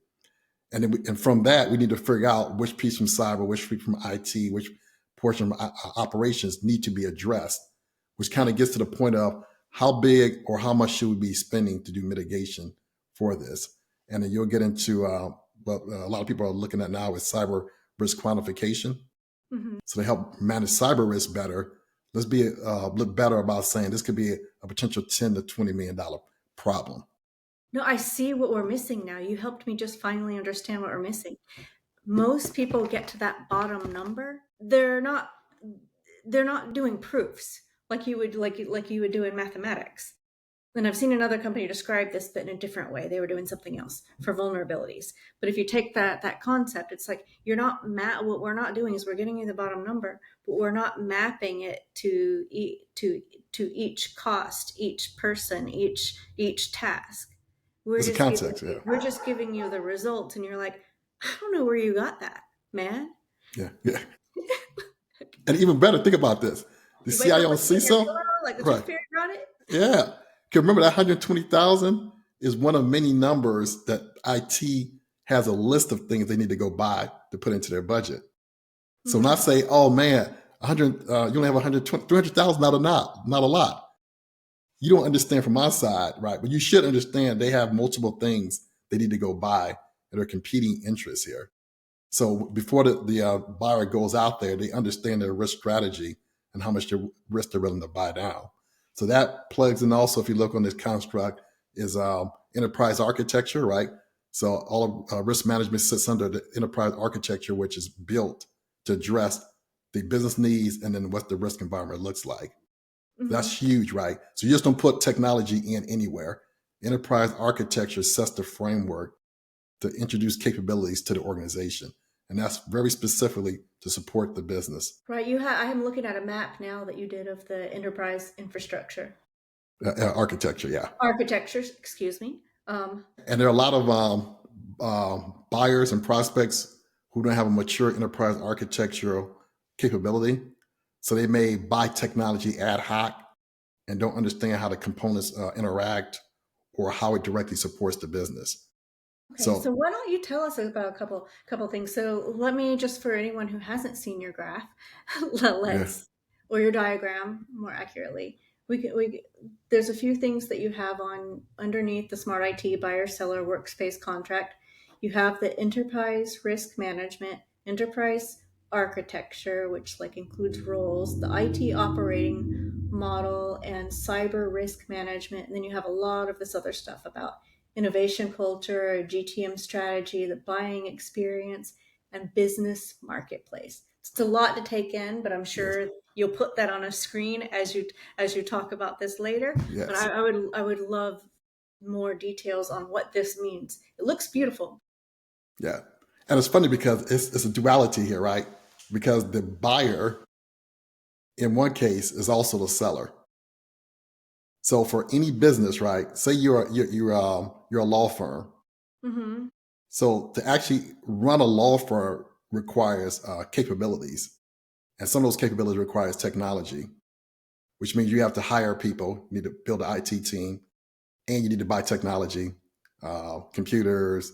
And from that, we need to figure out which piece from cyber, which piece from IT, which portion of operations need to be addressed, which kind of gets to the point of how big or how much should we be spending to do mitigation for this. And then you'll get into what a lot of people are looking at now is cyber risk quantification. Mhm. So to help manage cyber risk better, let's be look better about saying this could be a potential $10 to $20 million problem. No, I see what we're missing now. You helped me just finally understand what we're missing. Most people get to that bottom number, they're not doing proofs like you would do in mathematics. And I've seen another company describe this, but in a different way. They were doing something else for vulnerabilities. But if you take that concept, it's like you're not what we're not doing is we're getting you the bottom number, but we're not mapping it to each cost, each person, each task. It's a context, yeah. We're just giving you the results, and you're like, I don't know where you got that, man. Yeah, yeah. And even better, think about this. The You wake up CIO and like in your CISO, pillow, like the tooth right. fairy got it. Yeah. Can remember that 120,000 is one of many numbers that IT has a list of things they need to go buy to put into their budget. So when I Mm-hmm. say, oh man, 100, you only have 120, 300,000, not a lot. You don't understand from my side, right? But you should understand they have multiple things they need to go buy that are competing interests here. So before the buyer goes out there, they understand their risk strategy and how much risk they're willing to buy down. So that plugs in also, if you look on this construct, is enterprise architecture, right? So all of risk management sits under the enterprise architecture, which is built to address the business needs and then what the risk environment looks like. Mm-hmm. That's huge, right? So you just don't put technology in anywhere. Enterprise architecture sets the framework to introduce capabilities to the organization. And that's very specifically to support the business Right. I am looking at a map now that you did of the enterprise infrastructure architecture. Yeah. architectures. Excuse me. And there are a lot of buyers and prospects who don't have a mature enterprise architectural capability. So they may buy technology ad hoc and don't understand how the components interact or how it directly supports the business. Okay, so So, why don't you tell us about a couple things? So let me just for anyone who hasn't seen your graph, yeah. let's or your diagram more accurately. There's a few things that you have on underneath the smart IT buyer seller workspace contract. You have the enterprise risk management, enterprise architecture, which like includes roles, the IT operating model, and cyber risk management. And then you have a lot of this other stuff about innovation culture, GTM strategy, the buying experience, and business marketplace. It's a lot to take in, but I'm Yes. sure you'll put that on a screen as you talk about this later. But Yes. I would love more details on what this means. It looks beautiful. Yeah. And it's funny because it's a duality here, right? Because the buyer in one case is also the seller. So for any business, right? Say you're a law firm. Mm-hmm. So to actually run a law firm requires capabilities, and some of those capabilities requires technology, which means you have to hire people, you need to build an IT team, and you need to buy technology, computers,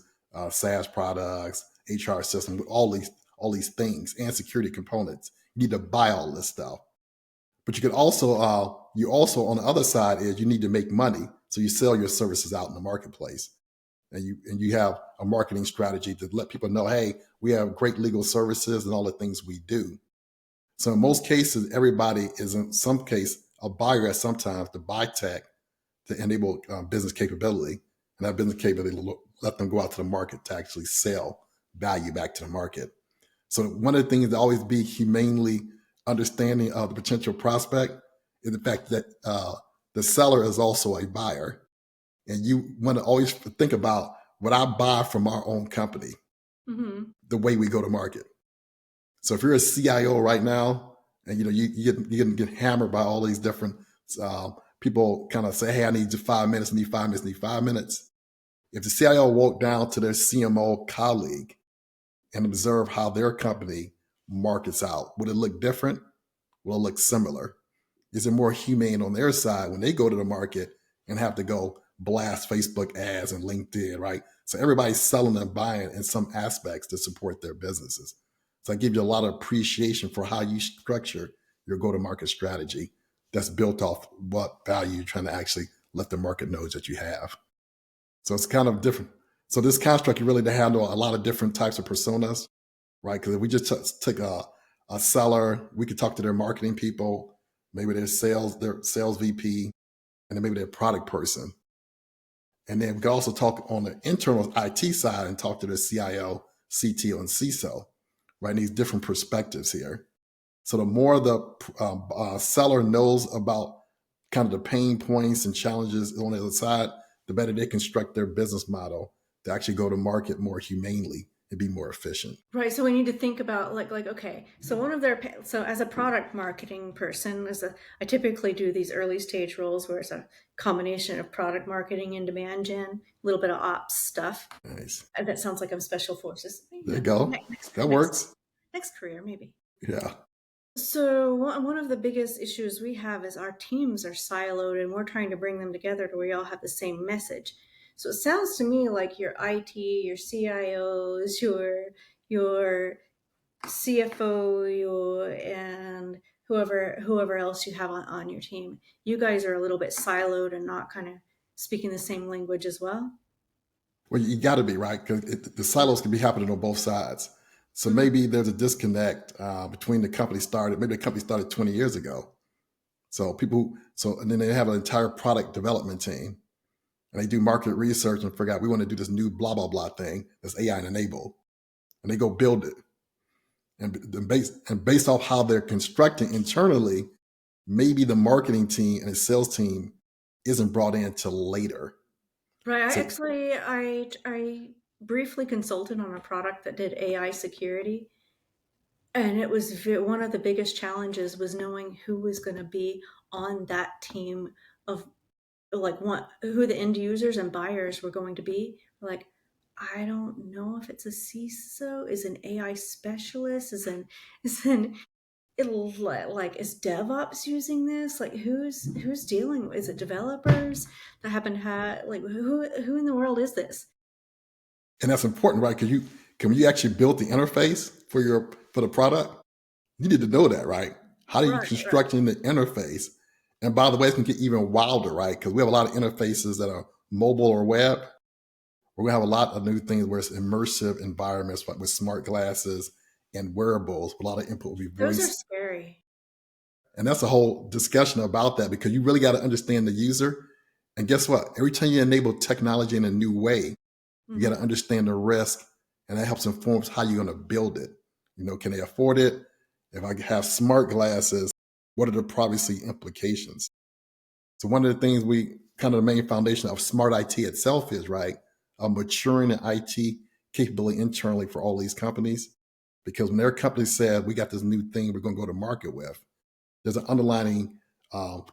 SaaS products, HR systems, all these things, and security components. You need to buy all this stuff. But you also on the other side is you need to make money, so you sell your services out in the marketplace, and you have a marketing strategy to let people know, hey, we have great legal services and all the things we do. So in most cases, everybody is in some case a buyer at sometimes to buy tech to enable business capability, and that business capability will let them go out to the market to actually sell value back to the market. So one of the things to always be humanely understanding of the potential prospect is the fact that the seller is also a buyer, and you want to always think about what I buy from our own company, Mm-hmm. the way we go to market. So if you're a CIO right now, and you get hammered by all these different people, kind of say, "Hey, I need you 5 minutes. Need 5 minutes. Need 5 minutes." If the CIO walked down to their CMO colleague and observe how their company markets out, would it look different? Will it look similar? Is it more humane on their side when they go to the market and have to go blast Facebook ads and LinkedIn, right? So everybody's selling and buying in some aspects to support their businesses. So I give you a lot of appreciation for how you structure your go-to-market strategy that's built off what value you're trying to actually let the market know that you have. So it's kind of different. So this construct is really to handle a lot of different types of personas, right? Because if we just take a seller, we could talk to their marketing people, maybe their sales VP, and then maybe their product person. And then we could also talk on the internal IT side and talk to the CIO, CTO, and CISO, right? And these different perspectives here. So the more the seller knows about kind of the pain points and challenges on the other side, the better they construct their business model to actually go to market more humanely and be more efficient. Right. So we need to think about like okay. So one of their so as a product marketing person, I typically do these early stage roles where it's a combination of product marketing and demand gen, a little bit of ops stuff. Nice. That sounds like I'm special forces. There you go. Next That works. next career maybe. Yeah. So one of the biggest issues we have is our teams are siloed and we're trying to bring them together to where we all have the same message. So it sounds to me like your IT, your CIOs, your CFO, and whoever else you have on your team, you guys are a little bit siloed and not kind of speaking the same language as well. Well, you got to be right because the silos can be happening on both sides. So Mm-hmm. maybe there's a disconnect between the company started. Maybe the company started 20 years ago. And then they have an entire product development team, and they do market research and figure out we want to do this new blah blah blah thing that's AI enabled, and they go build it. And based off how they're constructing internally, maybe the marketing team and the sales team isn't brought in till later. Right. So I briefly consulted on a product that did AI security, and it was one of the biggest challenges was knowing who was going to be on that team of like who the end users and buyers were going to be. Like, I don't know if it's a CISO, is an AI specialist, is an like is DevOps using this? Like who's dealing? Is it developers that happen to have like who in the world is this? and that's important, right? Because when you actually build the interface for the product, you need to know that, right? How are you Right, right. constructing the interface? And by the way, it's going to get even wilder, right? Because we have a lot of interfaces that are mobile or web. We're going to have a lot of new things where it's immersive environments, like with smart glasses and wearables. A lot of input will be Those are voice. scary. And that's a whole discussion about that because you really got to understand the user. And guess what? Every time you enable technology in a new way, you got Hmm. to understand the risk and that helps informs how you're going to build it. Can they afford it? If I have smart glasses, what are the privacy implications? So one of the things we kind of the main foundation of smart IT itself is right, maturing an IT capability internally for all these companies. Because when their company says we got this new thing we're going to go to market with, there's an underlying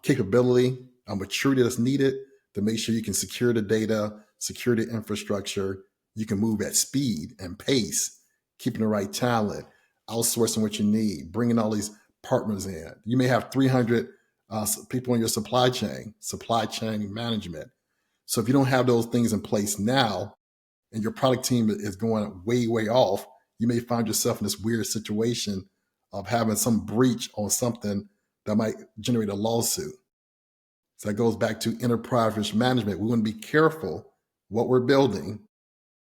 capability, a maturity that's needed to make sure you can secure the data, secure the infrastructure, you can move at speed and pace, keeping the right talent, outsourcing what you need, bringing all these partners in. You may have 300 people in your supply chain management. So if you don't have those things in place now, and your product team is going way, way off, you may find yourself in this weird situation of having some breach on something that might generate a lawsuit. So that goes back to enterprise risk management. We want to be careful what we're building. We want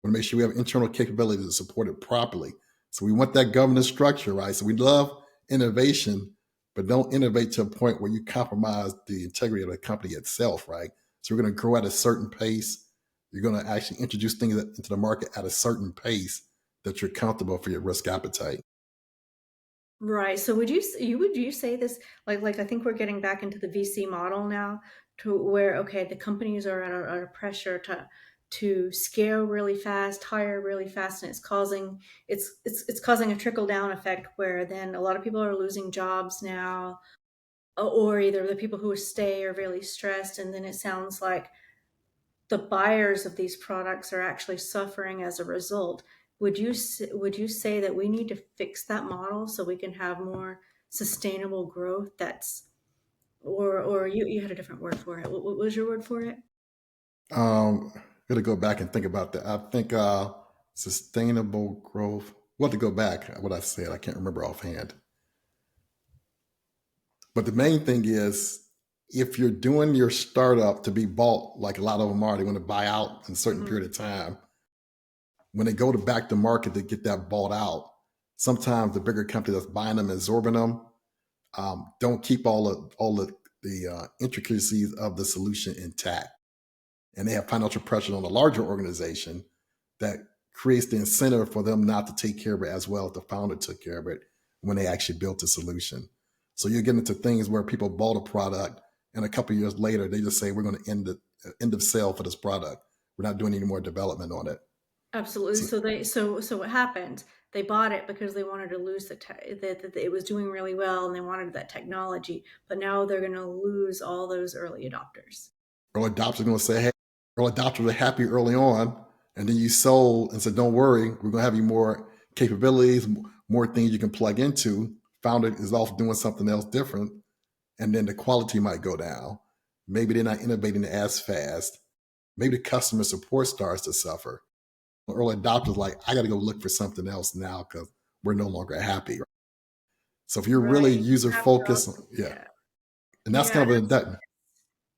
to make sure we have internal capability to support it properly. So we want that governance structure, right? So we love innovation, but don't innovate to a point where you compromise the integrity of the company itself, right? So we're going to grow at a certain pace. You're going to actually introduce things into the market at a certain pace that you're comfortable for your risk appetite. Right. So would you say this, like I think we're getting back into the VC model now, to where okay, the companies are under pressure to scale really fast, hire really fast, and it's causing a trickle down effect where then a lot of people are losing jobs now, or either the people who stay are really stressed, and then it sounds like the buyers of these products are actually suffering as a result. Would you say that we need to fix that model so we can have more sustainable growth? Or you had a different word for it. What was your word for it? Got to go back and think about that. I think sustainable growth. What to go back? What I said, I can't remember offhand. But the main thing is, if you're doing your startup to be bought, like a lot of them are, they want to buy out in a certain period of time. When they go to back to market to get that bought out, sometimes the bigger company that's buying them and absorbing them don't keep all the intricacies of the solution intact, and they have financial pressure on a larger organization that creates the incentive for them not to take care of it as well as the founder took care of it when they actually built the solution. So you're getting into things where people bought a product and a couple of years later they just say we're going to end of sale for this product. We're not doing any more development on it. Absolutely. So, So what happened? They bought it because they wanted to lose that it was doing really well and they wanted that technology, but now they're going to lose all those early adopters. early adopters are going to say, hey, early adopters are happy early on, and then you sold and said, don't worry, we're going to have you more capabilities, more things you can plug into. Founder is off doing something else different, and then the quality might go down. Maybe they're not innovating as fast. Maybe the customer support starts to suffer. Early adopters like, I got to go look for something else now because we're no longer happy. So if you're really Right. user Have to focused, also, yeah, yeah. and that's Yeah, kind of that's a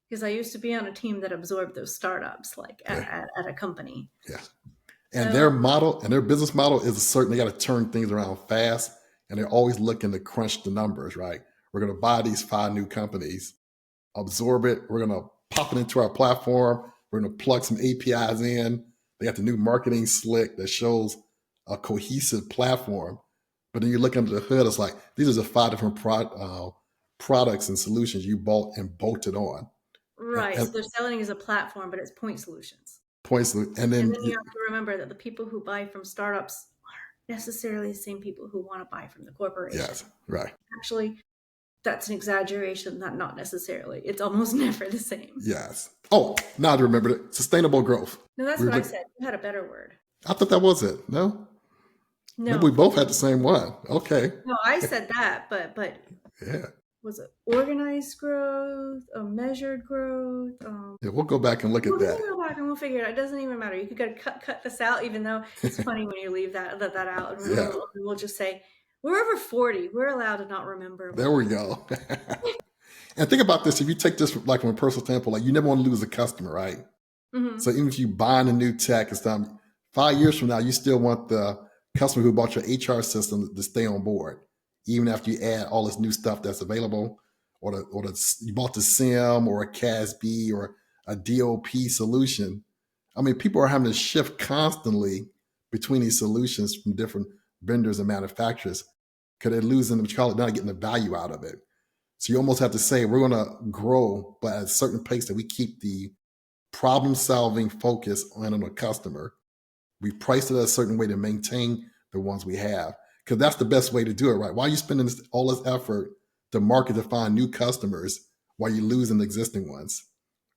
because I used to be on a team that absorbed those startups, like yeah, at a company. yeah. And So their model and their business model is certain. They got to turn things around fast, and they're always looking to crunch the numbers. Right? We're going to buy these 5 new companies, absorb it. We're going to pop it into our platform. We're going to plug some APIs in. They got the new marketing slick that shows a cohesive platform. But then you look under the hood, it's like these are the 5 different products and solutions you bought and bolted on. right, And so they're selling as a platform, but it's point solutions. points, and And then then you have to remember that the people who buy from startups aren't necessarily the same people who want to buy from the corporation. yes, right. Actually, that's an exaggeration, not necessarily. It's almost never the same. Yes. Oh, now I remember it. Sustainable growth. No, that's We were what I look, said. You had a better word. I thought that was it. No, maybe we No, both had the same one. Okay. no, I said that, but Yeah. was it organized growth, measured growth? Yeah. We'll go back and look at We'll that. go back and we'll figure it out. It doesn't even matter. You could go cut this out, even though it's funny when you leave that out, and Yeah. we'll just say we're over 40. We're allowed to not remember. There we go. And think about this. If you take this like from a personal standpoint, like you never want to lose a customer, right? So Mm-hmm. even if you buy a new tech and stuff, 5 years from now, you still want the customer who bought your HR system to stay on board, even after you add all this new stuff that's available, you bought the SIM or a CASB or a DOP solution. I mean, people are having to shift constantly between these solutions from different vendors and manufacturers, because they're losing what you call it, not getting the value out of it. So you almost have to say we're going to grow, but at a certain pace that we keep the problem solving focus on the customer. We price it a certain way to maintain the ones we have, because that's the best way to do it, right? Why are you spending all this effort to market to find new customers while you're losing existing ones,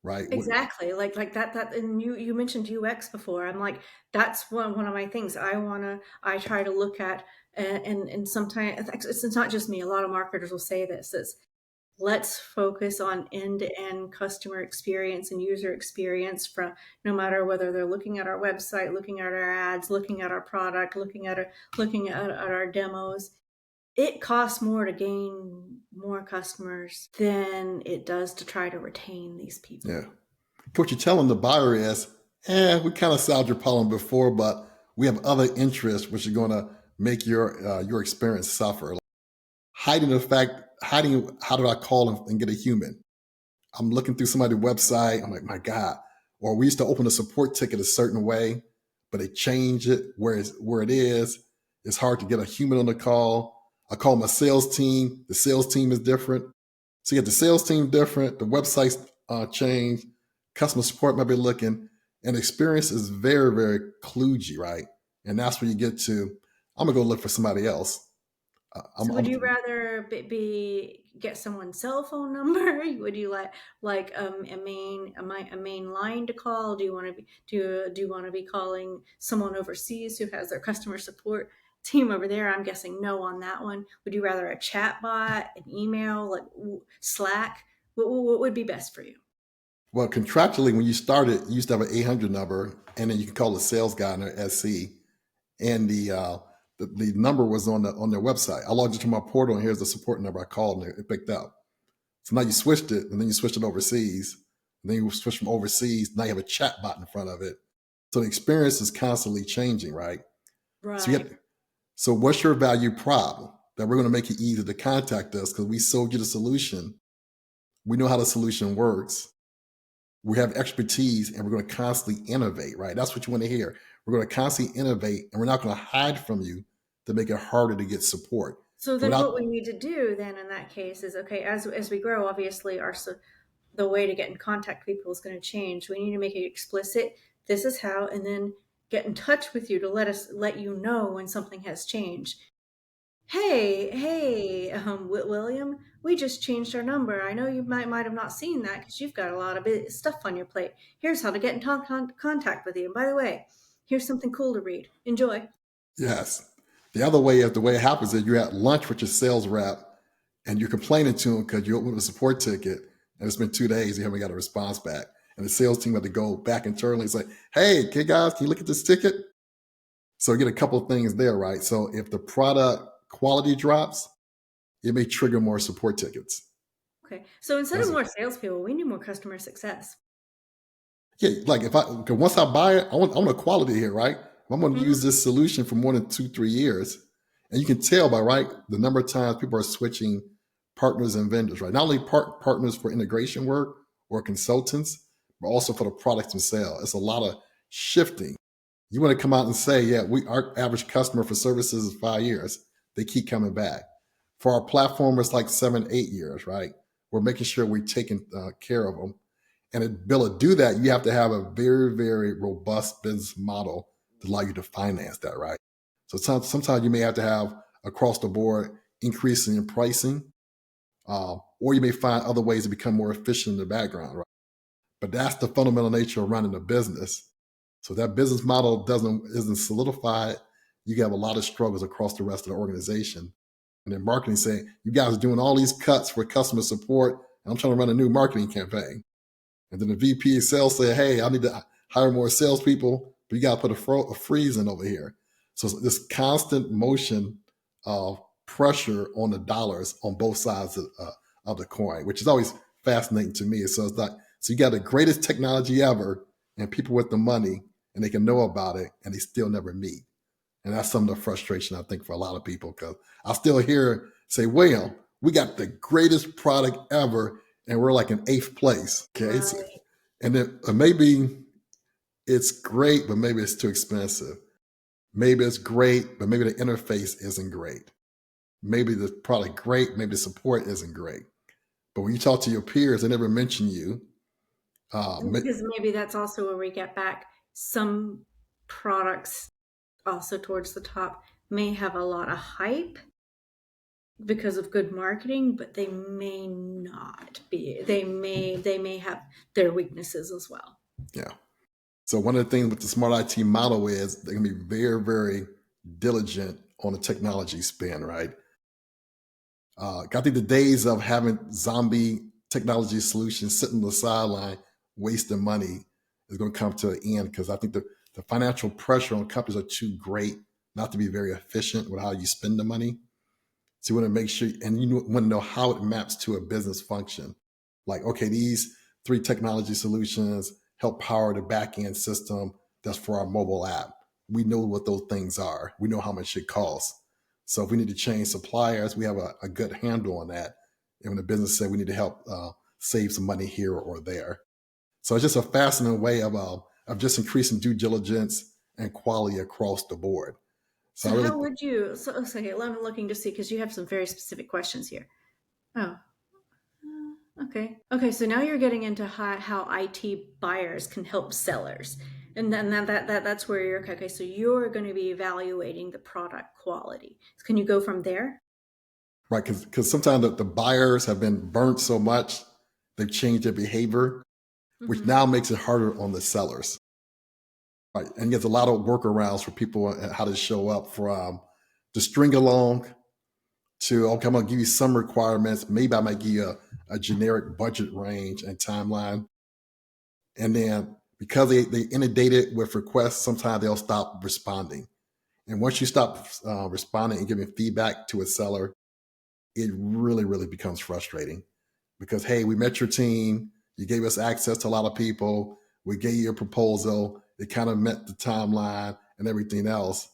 right? Exactly. Like that and you mentioned UX before. I'm like, that's one of my things. I try to look at and sometimes it's not just me. A lot of marketers will say this is let's focus on end-to-end customer experience and user experience from no matter whether they're looking at our website, looking at our ads, looking at our product, looking at our demos. It costs more to gain more customers than it does to try to retain these people. Yeah. What you're telling the buyer is, we kind of solved your problem before, but we have other interests which are going to make your experience suffer. Hiding how do I call and get a human? I'm looking through somebody's website. I'm like, my God. Or we used to open a support ticket a certain way, but they change it where it is. It's hard to get a human on the call. I call my sales team. The sales team is different. So you get the sales team different. The website's changed. Customer support might be looking. And experience is very, very kludgy, right? And that's where you get to, I'm going to go look for somebody else. So would you rather get someone's cell phone number? Would you like a main line to call? Do you want to be do you want to be calling someone overseas who has their customer support team over there? I'm guessing no on that one. Would you rather a chat bot, an email, like Slack? What would be best for you? Well, contractually, when you started, you used to have an 800 number, and then you can call the sales guy in their SC, and the number was on their website. I logged into my portal, and here's the support number I called, and it picked up. So now you switched it, and then you switched it overseas, and then you switch from overseas. Now you have a chat bot in front of it. So the experience is constantly changing, right? So Right. so what's your value prop that we're going to make it easy to contact us because we sold you the solution. We know how the solution works. We have expertise, and we're going to constantly innovate, right? That's what you want to hear. We're going to constantly innovate, and we're not going to hide from you to make it harder to get support. So So then what without, we need to do then in that case is okay, as we grow, obviously the way to get in contact with people is going to change. We need to make it explicit. This is how, and then get in touch with you to let you know when something has changed. Hey, William, we just changed our number. I know you might have not seen that because you've got a lot of stuff on your plate. Here's how to get in contact with you. And by the way, here's something cool to read. Enjoy. yes. The other way is the way it happens is you're at lunch with your sales rep, and you're complaining to them because you opened a support ticket, and it's been 2 days, you haven't got a response back. And the sales team had to go back internally and say, hey, guys, can you look at this ticket? So you get a couple of things there, right? So if the product quality drops, it may trigger more support tickets. Okay. So instead of That's, more salespeople, we need more customer success. yeah, like cause once I buy it, I want a quality here, right? If I'm going to Mhm. use this solution for more than 2, 3 years, and you can tell by right the number of times people are switching partners and vendors, right? Not only partners for integration work or consultants, but also for the products themselves. It's a lot of shifting. You want to come out and say, yeah, our average customer for services is 5 years. They keep coming back. For our platform, it's like 7, 8 years, right? We're making sure we're taking care of them. And to be able to do that, you have to have a very, very robust business model to allow you to finance that, right? So sometimes you may have to have across the board increasing in pricing, or you may find other ways to become more efficient in the background, right? But that's the fundamental nature of running a business. So that business model isn't solidified. You have a lot of struggles across the rest of the organization. And then marketing saying, you guys are doing all these cuts for customer support, and I'm trying to run a new marketing campaign. And then the VP of sales said, hey, I need to hire more salespeople, but you got to put a freeze in over here. So it's this constant motion of pressure on the dollars on both sides of the coin, which is always fascinating to me. So it's like, so you got the greatest technology ever and people with the money, and they can know about it, and they still never meet. And that's some of the frustration, I think, for a lot of people, because I still hear say, William, we got the greatest product ever, and we're like in eighth place. Okay. So, Right. and then maybe it's great, but maybe it's too expensive. Maybe it's great, but maybe the interface isn't great. Maybe the product great, maybe the support isn't great. But when you talk to your peers, they never mention you. Ma- Because maybe that's also where we get back. Some products, also towards the top, may have a lot of hype because of good marketing, but they may not be. They may have their weaknesses as well. yeah. So one of the things with the smart IT model is they're gonna be very, very diligent on the technology spend, right? I think the days of having zombie technology solutions sitting on the sideline wasting money is going to come to an end because I think the financial pressure on companies are too great not to be very efficient with how you spend the money. So you want to make sure, and you want to know how it maps to a business function. Like, okay, these three technology solutions help power the back end system that's for our mobile app. We know what those things are. We know how much it costs. So if we need to change suppliers, we have a good handle on that. And when the business said we need to help save some money here or there. So it's just a fascinating way of just increasing due diligence and quality across the board. So So I really, how would you? So okay, I'm looking to see because you have some very specific questions here. Oh, okay. Okay, so now you're getting into how IT buyers can help sellers. And then that's where you're okay. So you're going to be evaluating the product quality. Can you go from there? right, because sometimes the buyers have been burnt so much, they've changed their behavior, which Hmm. now makes it harder on the sellers. Right, and there's a lot of workarounds for people and how to show up from the string along to okay, I'm gonna give you some requirements. Maybe I might give you a generic budget range and timeline. And then because they inundated with requests, sometimes they'll stop responding. And once you stop responding and giving feedback to a seller, it really, really becomes frustrating because, hey, we met your team. You gave us access to a lot of people. We gave you a proposal. It kind of met the timeline and everything else.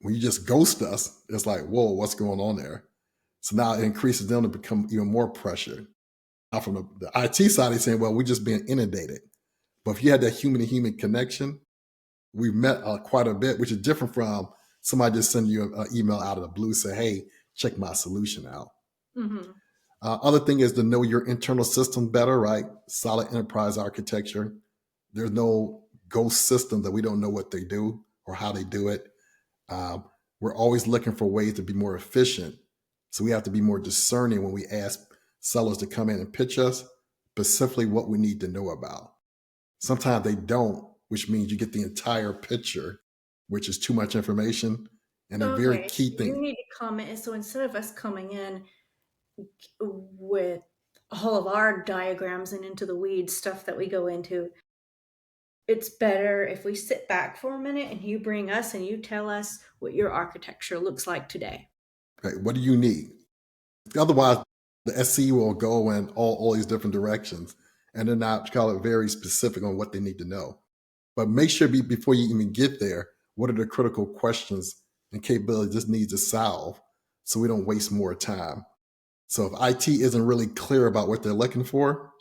When you just ghost us, it's like, whoa, what's going on there? So now it increases them to become even more pressured. Now, from the IT side, they're saying, well, we're just being inundated. But if you had that human to human connection, we've met quite a bit, which is different from somebody just sending you an email out of the blue, say, hey, check my solution out. Hmm. Other thing is to know your internal system better, right? Solid enterprise architecture. There's no ghost system that we don't know what they do or how they do it. Um, we're always looking for ways to be more efficient. So we have to be more discerning when we ask sellers to come in and pitch us specifically what we need to know about. Sometimes they don't, which means you get the entire picture, which is too much information. And a very Okay, key you thing, need to comment. So instead of us coming in with all of our diagrams and into the weeds stuff that we go into, it's better if we sit back for a minute and you bring us and you tell us what your architecture looks like today. okay, what do you need? Otherwise, the SC will go in all these different directions and they're not call it very specific on what they need to know. But make sure before you even get there, what are the critical questions and capabilities this needs to solve so we don't waste more time. So if IT isn't really clear about what they're looking for,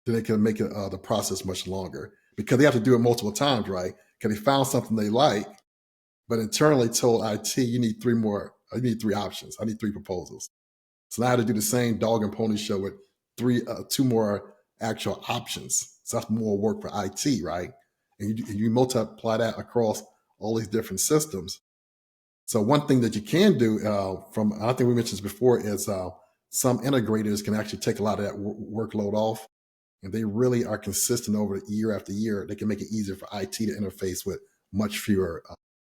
then it can make it, the process much longer because they have to do it multiple times, right? Because they found something they like, but internally told IT, you need three more, you need three options. I need three proposals. So now I had to do the same dog and pony show with two more actual options. So that's more work for IT, right? And you multiply that across all these different systems. So one thing that you can do from I think we mentioned this before is some integrators can actually take a lot of that workload off, and they really are consistent over year after year. They can make it easier for IT to interface with much fewer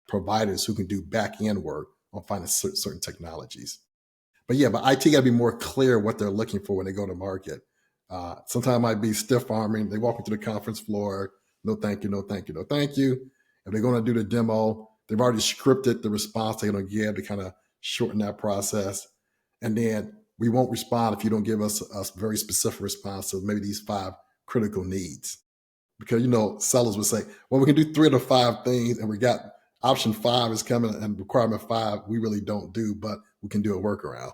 providers who can do back end work on finding certain technologies. But IT got to be more clear what they're looking for when they go to market. Sometimes it might be stiff arming. They walk into the conference floor, no thank you, no thank you, no thank you. If they're going to do the demo, they've already scripted the response they're going to give to kind of shorten that process. And then we won't respond if you don't give us a very specific response to maybe these five critical needs. Because sellers would say, well, we can do three of the five things, and we got option five is coming, and requirement five we really don't do, but we can do a workaround.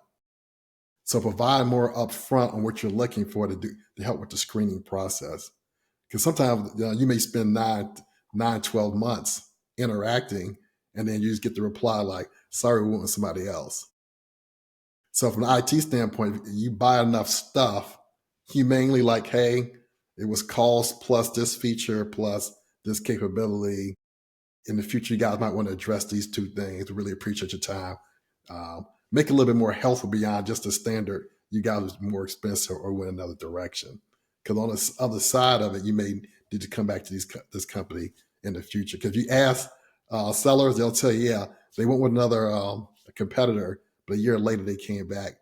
So provide more upfront on what you're looking for to help with the screening process. Because sometimes you may spend 9, 12 months interacting, and then you just get the reply like, sorry, we went with somebody else. So from an IT standpoint, you buy enough stuff, humanely like, hey, it was cost plus this feature plus this capability. In the future, you guys might want to address these two things. Really appreciate your time. Make it a little bit more helpful beyond just the standard. You guys are more expensive or went another direction. Because on the other side of it, you may need to come back to this company in the future. Because you ask sellers, they'll tell you, yeah, they went with another competitor, but a year later they came back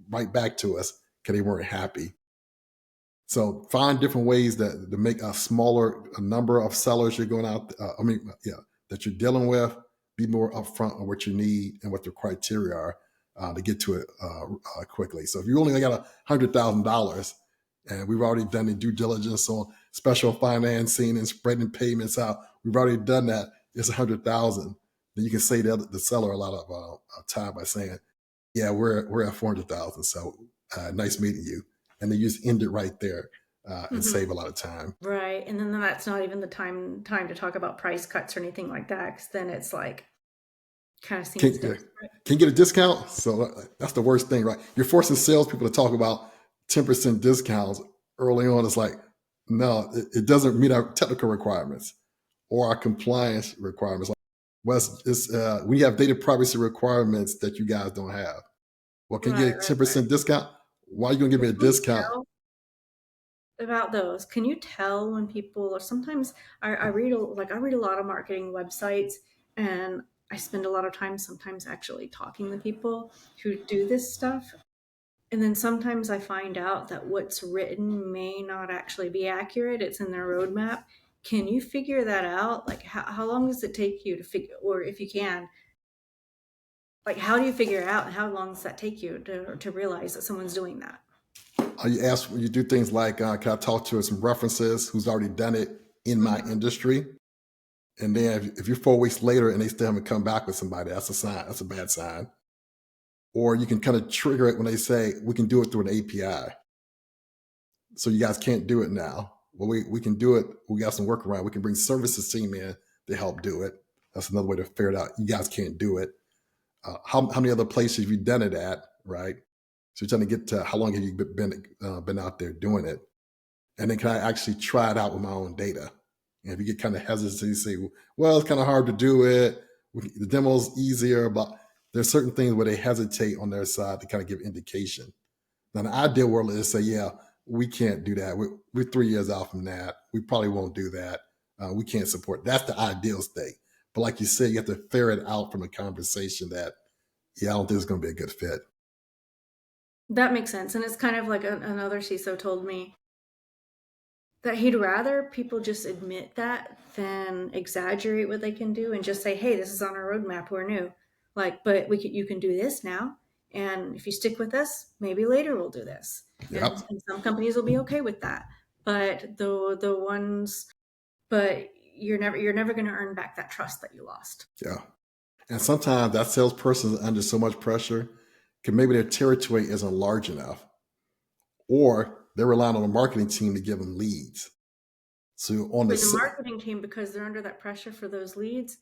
right back to us because they weren't happy. So find different ways to make a smaller number of sellers you're going out. That you're dealing with. Be more upfront on what you need and what the criteria are to get to it quickly. So if you only got $100,000, and we've already done the due diligence on special financing and spreading payments out, we've already done that. It's 100,000. Then you can save the seller a lot of time by saying, "Yeah, we're at 400,000. So nice meeting you." And then you just end it right there and save a lot of time. Right. And then that's not even the time to talk about price cuts or anything like that, because then it's like kind of seems desperate. Can you get a discount? So that's the worst thing, right? You're forcing salespeople to talk about 10% discounts early on. It's like, no, it doesn't meet our technical requirements or our compliance requirements. Like, we have data privacy requirements that you guys don't have. Well, can you get a 10% discount? Why are you going to give me a discount? About those, can you tell when people, or sometimes I read a lot of marketing websites, and I spend a lot of time sometimes actually talking to people who do this stuff. And then sometimes I find out that what's written may not actually be accurate. It's in their roadmap. Can you figure that out? Like, how long does it take you to figure, or if you can, like, how do you figure it out, and how long does that take you to realize that someone's doing that? You ask when you do things like, can I talk to some references who's already done it in my industry? And then if you're 4 weeks later and they still haven't come back with somebody, that's a sign. That's a bad sign. Or you can kind of trigger it when they say, we can do it through an API. So you guys can't do it now. Well, we can do it. We got some workaround. We can bring services team in to help do it. That's another way to figure it out. You guys can't do it. How many other places have you done it at, right? So you're trying to get to how long have you been out there doing it? And then can I actually try it out with my own data? And if you get kind of hesitant, you say, well, it's kind of hard to do it. The demo's easier, but there's certain things where they hesitate on their side to kind of give indication. Now, the ideal world is say, yeah, we can't do that. We're 3 years out from that. We probably won't do that. We can't support. That's the ideal state. But like you said, you have to ferret out from a conversation that, yeah, I don't think it's going to be a good fit. That makes sense. And it's kind of like another CISO told me that he'd rather people just admit that than exaggerate what they can do and just say, hey, this is on our roadmap, we're new. Like, but you can do this now. And if you stick with us, maybe later we'll do this. Yep. And some companies will be okay with that. But you're never going to earn back that trust that you lost. Yeah. And sometimes that salesperson is under so much pressure because maybe their territory isn't large enough, or they're relying on the marketing team to give them leads. So on the marketing team, because they're under that pressure for those leads,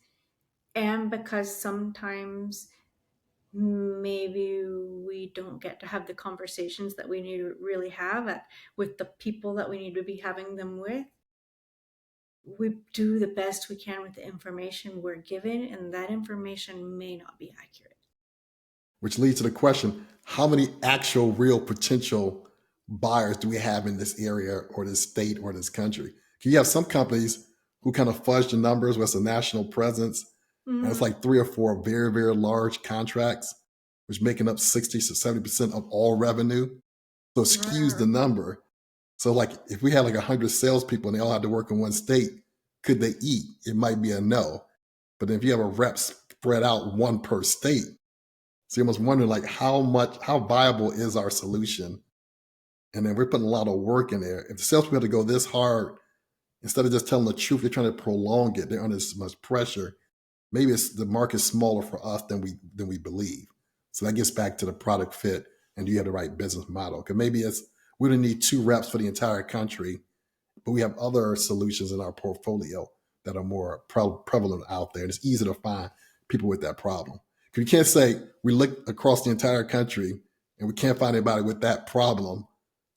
and because sometimes maybe we don't get to have the conversations that we need to really have with the people that we need to be having them with. We do the best we can with the information we're given, and that information may not be accurate. Which leads to the question, how many actual real potential buyers do we have in this area or this state or this country? You have some companies who kind of fudge the numbers with a national presence. And it's like 3 or 4 very, very large contracts, which making up 60 to 70% of all revenue. So it skews the number. So like if we had like 100 salespeople and they all had to work in one state, could they eat? It might be a no. But if you have a rep spread out one per state, so you're almost wondering like how viable is our solution? And then we're putting a lot of work in there. If the salespeople have to go this hard, instead of just telling the truth, they're trying to prolong it. They're under so much pressure. Maybe it's the market's smaller for us than we believe. So that gets back to the product fit and do you have the right business model? Because maybe we don't need 2 reps for the entire country, but we have other solutions in our portfolio that are more prevalent out there. And it's easy to find people with that problem. Because you can't say we look across the entire country and we can't find anybody with that problem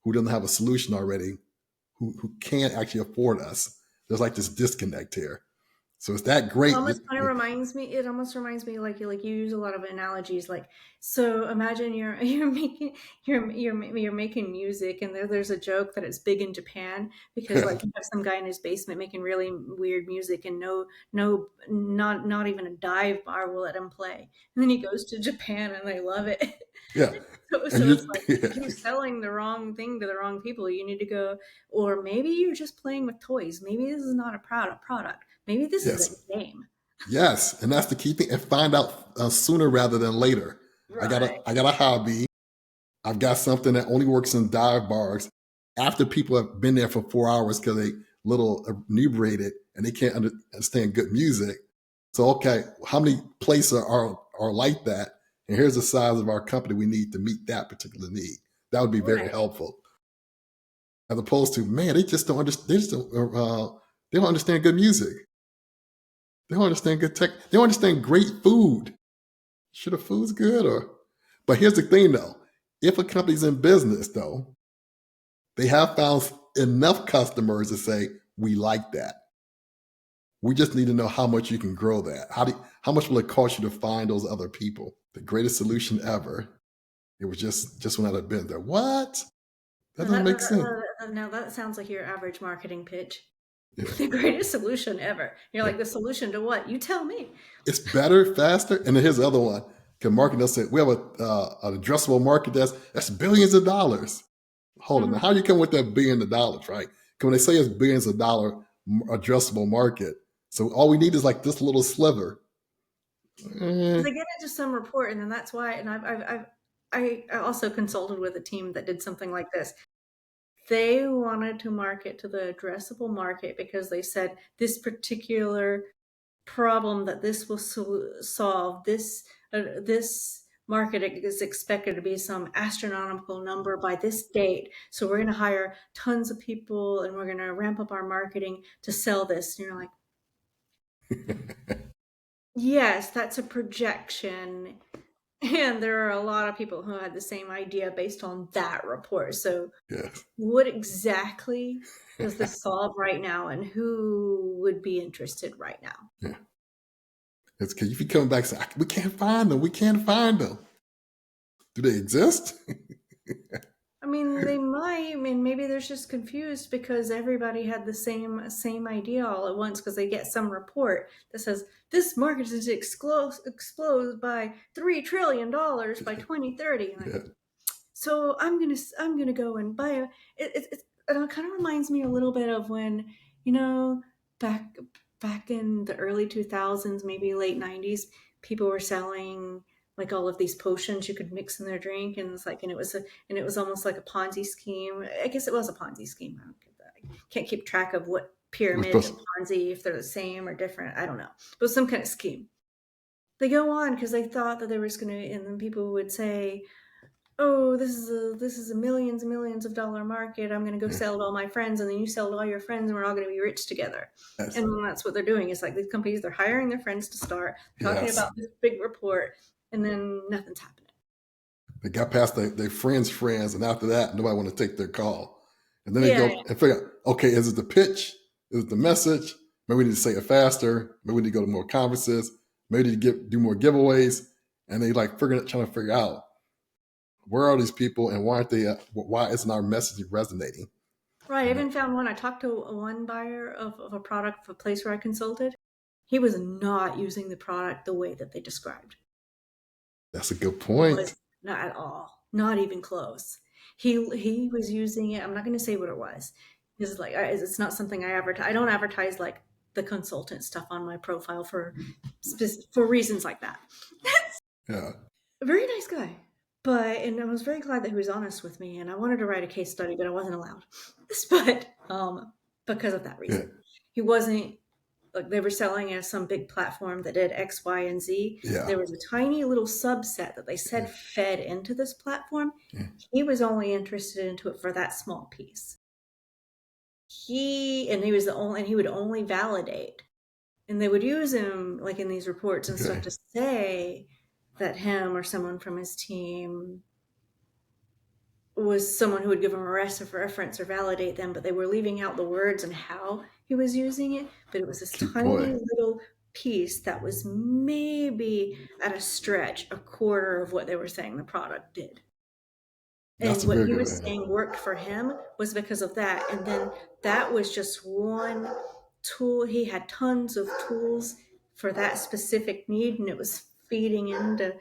who doesn't have a solution already, who can't actually afford us. There's like this disconnect here. So it's that great. It almost kind of reminds me. It almost reminds me like you use a lot of analogies. Like, so imagine you're making you're making music, and there's a joke that it's big in Japan because like you have some guy in his basement making really weird music, and not even a dive bar will let him play. And then he goes to Japan, and they love it. Yeah. So it's like you're selling the wrong thing to the wrong people. You need to go, or maybe you're just playing with toys. Maybe this is not a product. Maybe this is a game. Yes, and that's the key thing. And find out sooner rather than later. Right. I got a hobby. I've got something that only works in dive bars. After people have been there for 4 hours because they little inebriated and they can't understand good music. So okay, how many places are like that? And here's the size of our company we need to meet that particular need. That would be very helpful. As opposed to, man, they just don't understand. They don't understand good music. They don't understand good tech. They don't understand great food. Should the food's good but here's the thing though. If a company's in business though, they have found enough customers to say, we like that. We just need to know how much you can grow that. How much will it cost you to find those other people? The greatest solution ever. It was just went out of business. What? That doesn't make sense. Now that sounds like your average marketing pitch. Yeah. The greatest solution ever. You're like, the solution to what? You tell me. It's better, faster. And then here's the other one. Because marketing does say, we have an addressable market that's billions of dollars. Hold on. Now, how do you come with that billion of dollars, right? Because when they say it's billions of dollar addressable market, so all we need is like this little sliver. They get into some report, and then that's why. And I also consulted with a team that did something like this. They wanted to market to the addressable market because they said this particular problem that this will solve, this market is expected to be some astronomical number by this date. So we're going to hire tons of people and we're going to ramp up our marketing to sell this. And you're like, yes, that's a projection. And there are a lot of people who had the same idea based on that report. So what exactly does this solve right now, and who would be interested right now? Yeah. It's because if you come back and say, we can't find them. We can't find them. Do they exist? I mean, they might. I mean, maybe they're just confused because everybody had the same idea all at once because they get some report that says this market is to explode by $3 trillion by 2030. Like, so I'm gonna go and buy it kind of reminds me a little bit of when, back in the early 2000s, maybe late 90s, people were selling like all of these potions you could mix in their drink, and it's like, and it was almost like a Ponzi scheme. I guess it was a Ponzi scheme. I can't keep track of what pyramid and Ponzi, if they're the same or different. I don't know, but some kind of scheme. They go on because they thought that there was going to, and then people would say, oh, this is a millions and millions of dollar market. I'm going to go sell to all my friends, and then you sell to all your friends, and we're all going to be rich together. Yes. And that's what they're doing. It's like these companies, they're hiring their friends to start talking about this big report, and then nothing's happening. They got past their friends, and after that, nobody want to take their call. And then they go and figure out, okay, is it the pitch? Is it the message? Maybe we need to say it faster. Maybe we need to go to more conferences. Maybe we need to do more giveaways. And they like trying to figure out, where are these people, and why aren't they? Why isn't our message resonating? Right. I even found one. I talked to one buyer of a product for a place where I consulted. He was not using the product the way that they described. That's a good point. Not at all. Not even close. He was using it. I'm not going to say what it was. It's like, it's not something I advertise. I don't advertise like the consultant stuff on my profile for reasons like that. Yeah. A very nice guy. And I was very glad that he was honest with me, and I wanted to write a case study, but I wasn't allowed. But because of that reason, he wasn't, like, they were selling as some big platform that did X, Y, and Z. Yeah. There was a tiny little subset that they said fed into this platform. Yeah. He was only interested into it for that small piece. He would only validate And they would use him like in these reports and stuff Okay. to say that him or someone from his team was someone who would give them a reference or validate them, but they were leaving out the words and how he was using it. But it was this Cute tiny boy. little piece that was maybe at a stretch a quarter of what they were saying the product did. That's And a what very he good was one. saying worked for him was because of that. And then that was just one tool. He had tons of tools for that specific need, and it was feeding into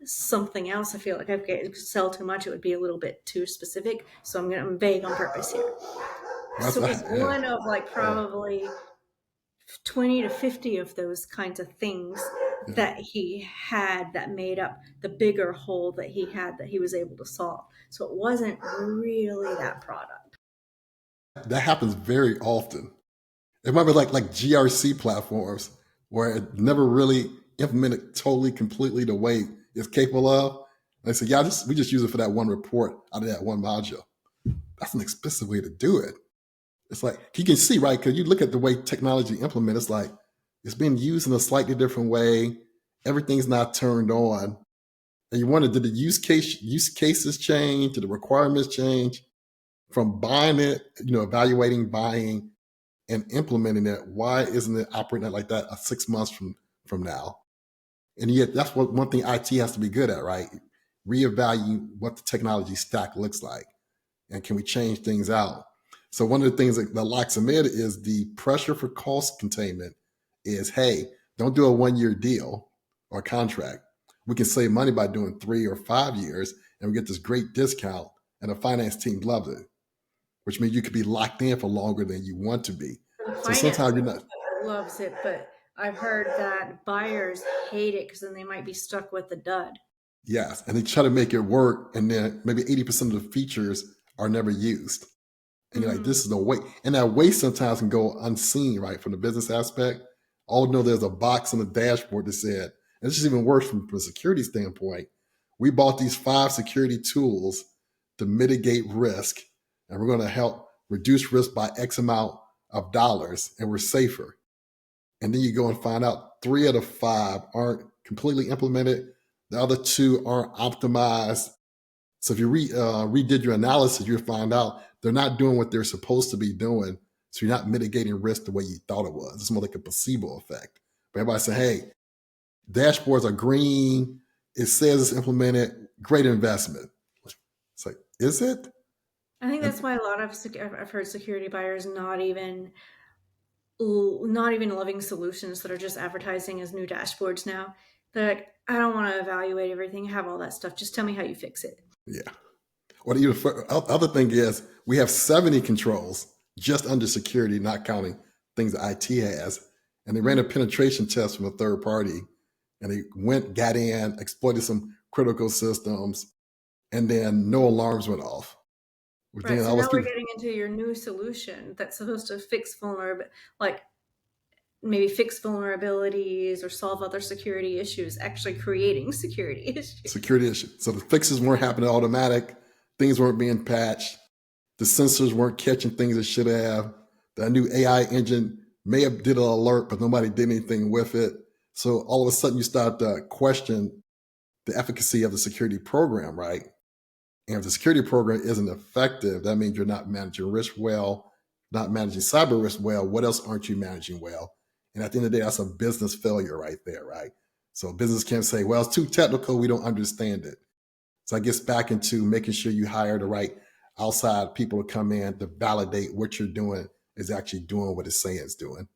something else. I feel like if I could sell too much, it would be a little bit too specific. So I'm vague on purpose here. That's So it was yeah, one of like yeah, probably 20 to 50 of those kinds of things yeah. that he had that made up the bigger whole that he had that he was able to solve. So it wasn't really that product. That happens very often. It might be like GRC platforms where it never really implemented totally, completely the way it's capable of. They say, yeah, we just use it for that one report out of that one module. That's an expensive way to do it. It's like you can see, right? Because you look at the way technology implemented, it's like it's being used in a slightly different way. Everything's not turned on. And you wonder, did the use cases change? Did the requirements change? From buying it, evaluating, buying, and implementing it, why isn't it operating like that 6 months from now? And yet that's what one thing IT has to be good at, right? Reevaluate what the technology stack looks like. And can we change things out? So one of the things that locks amid is the pressure for cost containment is, hey, don't do a 1 year deal or contract. We can save money by doing 3 or 5 years and we get this great discount and the finance team loves it, which means you could be locked in for longer than you want to be. The So finance sometimes you're not, loves it, but I've heard that buyers hate it because then they might be stuck with the dud. yes, and they try to make it work and then maybe 80% of the features are never used. And you're like, Mm, this is the waste. And that waste sometimes can go unseen, right? From the business aspect. Although there's a box on the dashboard that said, and this is even worse from a security standpoint. We bought these 5 security tools to mitigate risk, and we're going to help reduce risk by X amount of dollars, and we're safer. And then you go and find out 3 of the 5 aren't completely implemented. The other 2 aren't optimized. So if you redid your analysis, you'll find out they're not doing what they're supposed to be doing. So you're not mitigating risk the way you thought it was. It's more like a placebo effect. But everybody say, hey, dashboards are green. It says it's implemented. Great investment. It's like, is it? I think that's And why a lot of I've heard security buyers not even loving solutions that are just advertising as new dashboards now. They're like, I don't want to evaluate everything, have all that stuff. Just tell me how you fix it. yeah. Or the other thing is we have 70 controls just under security, not counting things that IT has. And they ran a Mm, penetration test from a third party and they got in, exploited some critical systems, and then no alarms went off. Which right. then So all now those we're people, getting into your new solution that's supposed to fix like maybe fix vulnerabilities or solve other security issues, actually creating security issues. security issue. So the fixes weren't happening automatic, things weren't being patched, the sensors weren't catching things it should have. The new AI engine may have did an alert, but nobody did anything with it. So all of a sudden you start to question the efficacy of the security program, right? And if the security program isn't effective, that means you're not managing risk well, not managing cyber risk well. What else aren't you managing well? And at the end of the day, that's a business failure right there, right? So business can't say, well, it's too technical, we don't understand it. So I guess back into making sure you hire the right outside people to come in to validate what you're doing is actually doing what it's saying it's doing.